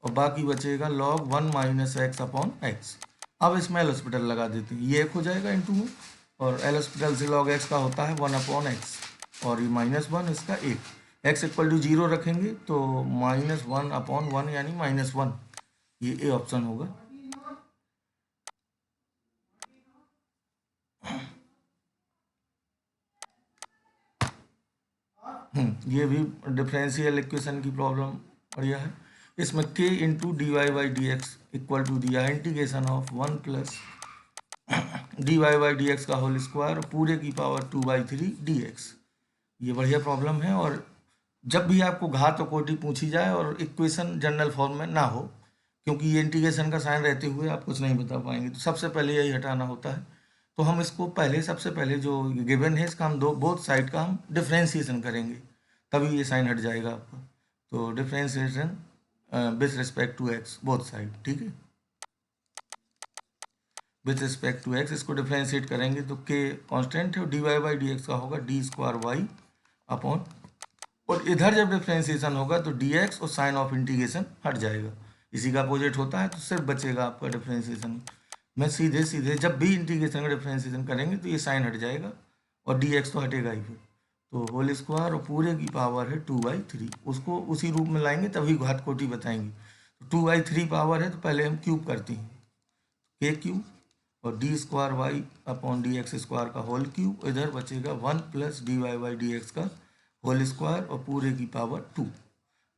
और बाकी बचेगा log 1 - x/x। अब इसमें एल हॉस्पिटल लगा देते हैं, ये 1 हो जाएगा इंटू में, और एल हॉस्पिटल से log x का होता है 1/x और ये -1 इसका 1। x = 0 रखेंगे तो -1/1 यानी -1, ये ए ऑप्शन होगा। ये भी डिफरेंशियल इक्वेशन की प्रॉब्लम बढ़िया है। इसमें k × dy/dx इक्वल टू दिया है इंटीग्रेशन ऑफ 1 + dy/dx का होल स्क्वायर पूरे की पावर 2/3 dx। ये बढ़िया प्रॉब्लम है, और जब भी आपको घात और कोटि पूछी जाए और इक्वेशन जनरल फॉर्म में ना हो, क्योंकि ये इंटीग्रेशन का साइन रहते हुए आप कुछ नहीं बता पाएंगे, तो सबसे पहले यही हटाना होता है। तो हम इसको सबसे पहले जो गिवन है इसका हम बोथ साइड का हम डिफ्रेंसिएशन करेंगे, तभी ये साइन हट जाएगा आपका। तो differentiation with respect to x both side, ठीक है, विथ रिस्पेक्ट टू x इसको डिफ्रेंशिएट करेंगे तो k कांस्टेंट है और dy/dx का होगा d²y/, और इधर जब डिफ्रेंशिएशन होगा तो dx और साइन ऑफ इंटीग्रेशन हट जाएगा, इसी का अपोजिट होता है, तो सिर्फ बचेगा आपका डिफ्रेंशिएशन में सीधे सीधे जब भी इंटीग्रेशन का डिफ्रेंशिएशन करेंगे तो ये साइन हट जाएगा और dx तो हटेगा ही फिर। तो होल स्क्वायर और पूरे की पावर है 2/3, उसको उसी रूप में लाएंगे तभी घात कोटि बताएंगे। तो 2/3 पावर है तो पहले हम क्यूब करते हैं, k³ और d²y/dx² का होल क्यूब, इधर बचेगा 1 + dy/dx का होल स्क्वायर और पूरे की पावर 2,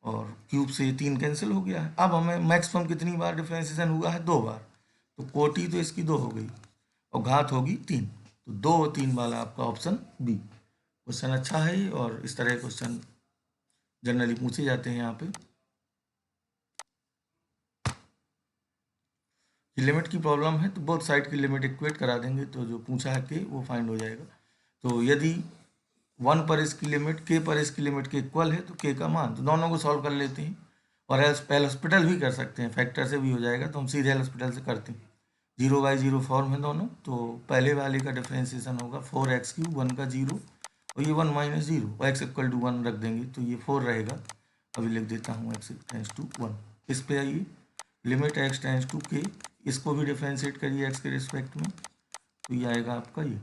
और क्यूब से 3 कैंसिल हो गया है। अब हमें मैक्सिमम कितनी बार डिफ्रेंशिएशन हुआ है 2 बार, तो कोटि तो इसकी 2 हो गई और घात होगी 3, तो 2 और 3 वाला आपका ऑप्शन बी। क्वेश्चन अच्छा है और इस तरह क्वेश्चन जनरली पूछे जाते हैं यहाँ पे। लिमिट की प्रॉब्लम है तो बोथ साइड की लिमिट इक्वेट करा देंगे तो जो पूछा है के वो फाइंड हो जाएगा। तो यदि 1 पर इसकी लिमिट k पर इसकी लिमिट के इक्वल है तो k का मान, तो दोनों को सॉल्व कर लेते हैं, और एल हॉस्पिटल भी कर सकते हैं, फैक्टर से भी हो जाएगा, तो हम सीधे एल हॉस्पिटल से करते हैं। 0/0 फॉर्म है दोनों, तो पहले वाले का डिफ्रेंशिएशन होगा 4x³ 1 का 0 और ये 1 - 0 और x = 1 रख देंगे तो ये 4 रहेगा। अभी लिख देता हूँ x → 1। इस पे आइए, लिमिट x → k, इसको भी डिफ्रेंशिएट करिए x के रिस्पेक्ट में, तो ये आएगा आपका ये,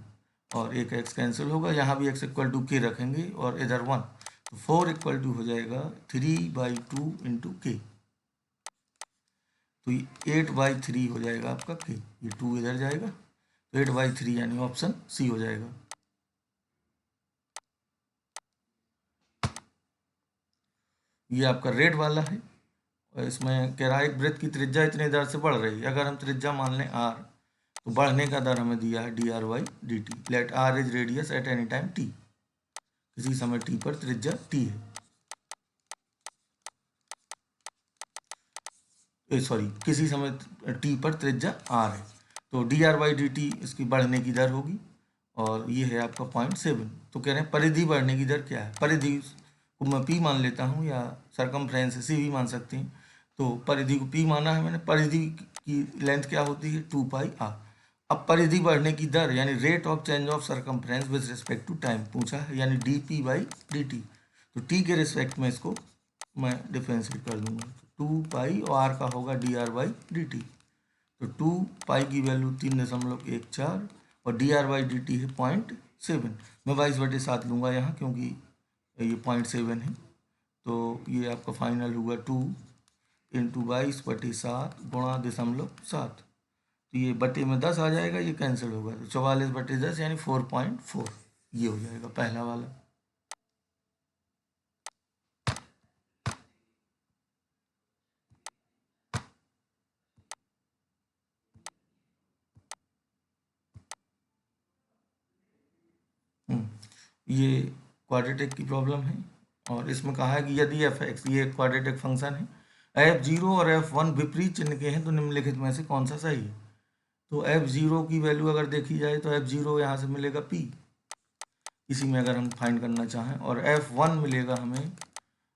और एक x कैंसिल होगा, यहाँ भी x = k रखेंगे और इधर 1, तो 4 = हो जाएगा 3/2 × k, तो ये 8/3 हो जाएगा आपका k, ये 2 इधर जाएगा तो 8/3 यानी ऑप्शन सी हो जाएगा। ये आपका रेड वाला है और इसमें कह रहा है एक वृत्त की त्रिज्या इतनी दर से बढ़ रही है। अगर हम त्रिज्या मान लें r, तो बढ़ने का दर हमें दिया है dr/dt। Let r is radius at any time t, किसी समय t पर त्रिज्या t है, सॉरी किसी समय t पर त्रिज्या r है, तो dr/dt इसकी बढ़ने की दर होगी और ये है आपका 0.7। तो कह रहे हैं परिधि बढ़ने की दर क्या है। परिधि को मैं p मान लेता हूँ या सरकमफ्रेंस c भी मान सकते हैं। तो परिधि को p माना है मैंने। परिधि की लेंथ क्या होती है 2πr। अब परिधि बढ़ने की दर यानी rate of change of circumference with respect to time पूछा है, यानी dp/dt। तो t के रिस्पेक्ट में इसको मैं डिफ्रेंशिएट कर दूंगा, 2π और r का होगा dr/dt। तो 2π की वैल्यू 3.14 और dr/dt है 0.7। मैं 22/7 लूँगा यहाँ क्योंकि ये 0.7 है। तो ये आपका फाइनल होगा 2 × 22/7 गुणा 0.7। तो ये बटे में 10 आ जाएगा, ये कैंसिल होगा, तो 44/10 यानी 4.4 ये हो जाएगा पहला वाला। ये क्वाड्रेटिक की प्रॉब्लम है और इसमें कहा है कि यदि f(x) ये क्वाड्रेटिक फंक्शन है, f0 और f1 विपरीत चिन्ह के हैं तो निम्नलिखित में से कौन सा सही है। तो f0 की वैल्यू अगर देखी जाए तो f0 यहाँ से मिलेगा p, इसी में अगर हम फाइंड करना चाहें, और f1 मिलेगा हमें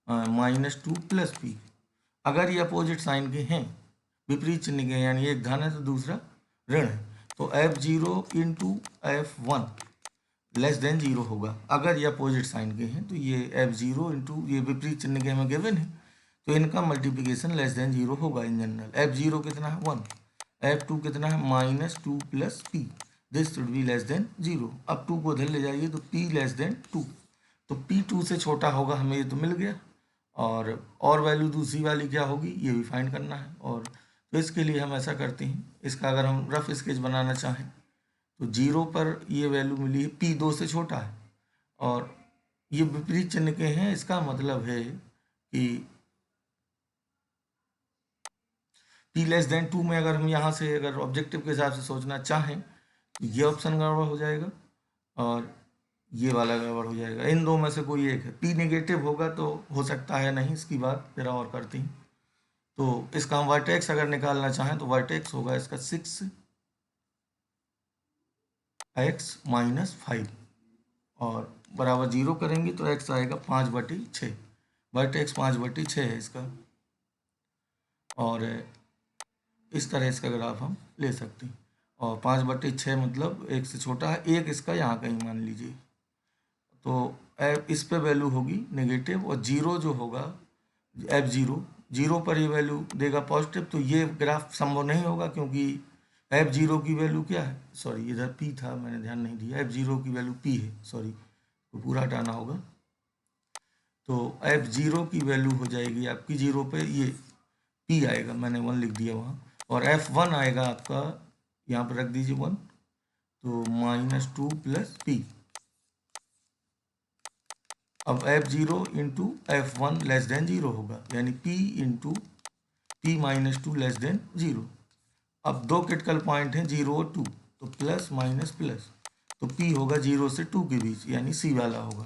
-2 + p। अगर ये अपोजिट साइन के हैं, विपरीत चिन्ह के हैं, यानी एक धन है तो दूसरा ऋण है, तो f0 × f1 << 0 होगा। अगर ये अपोजिट साइन के हैं तो ये f0 × ये विपरीत चिन्ह के हमें गिवन है, तो इनका मल्टीप्लिकेशन << 0 होगा इन जनरल। f0 कितना है 1, f2 कितना है -2 + p, दिस शुड बी <<0। अब 2 को उधर ले जाइए तो p <<2, तो p 2 से छोटा होगा, हमें ये तो मिल गया। और वैल्यू दूसरी वाली क्या होगी ये भी फाइंड करना है। और तो इसके लिए हम ऐसा करते हैं, इसका अगर हम रफ स्केच बनाना चाहें तो 0 पर ये वैल्यू मिली है, p 2 से छोटा है और ये विपरीत चिन्ह के हैं। इसका मतलब है कि p <2 में अगर हम यहाँ से अगर ऑब्जेक्टिव के हिसाब से सोचना चाहें तो ये ऑप्शन गड़बड़ हो जाएगा और ये वाला गड़बड़ हो जाएगा। इन दो में से कोई एक है। p नेगेटिव होगा तो हो सकता है नहीं, इसकी बात जरा और करते हैं। तो इसका हम वर्टेक्स अगर निकालना चाहें तो वर्टेक्स होगा इसका 6x - 5 और बराबर 0 करेंगे तो x आएगा 5/6। वर्टेक्स 5/6 है इसका, और इस तरह इसका ग्राफ हम ले सकते हैं। और 5/6 मतलब 1 से छोटा है, 1 इसका यहाँ कहीं मान लीजिए, तो इस पे वैल्यू होगी नेगेटिव, और 0 जो होगा f0, 0 पर ये वैल्यू देगा पॉजिटिव। तो ये ग्राफ संभव नहीं होगा क्योंकि f0 की वैल्यू क्या है, सॉरी इधर p था मैंने ध्यान नहीं दिया, f0 की वैल्यू p है, सॉरी तो पूरा हटाना होगा। तो f0 की वैल्यू हो जाएगी आपकी 0 पे ये p आएगा, मैंने 1 लिख दिया वहाँ, और f1 आएगा आपका यहाँ पर रख दीजिए 1, तो -2 + p। अब f0 × f1 <<0 होगा, यानी p × p -2 <0। अब दो क्रिटिकल पॉइंट हैं 0 और 2, तो प्लस माइनस प्लस, तो p होगा 0 से 2 के बीच, यानी c वाला होगा।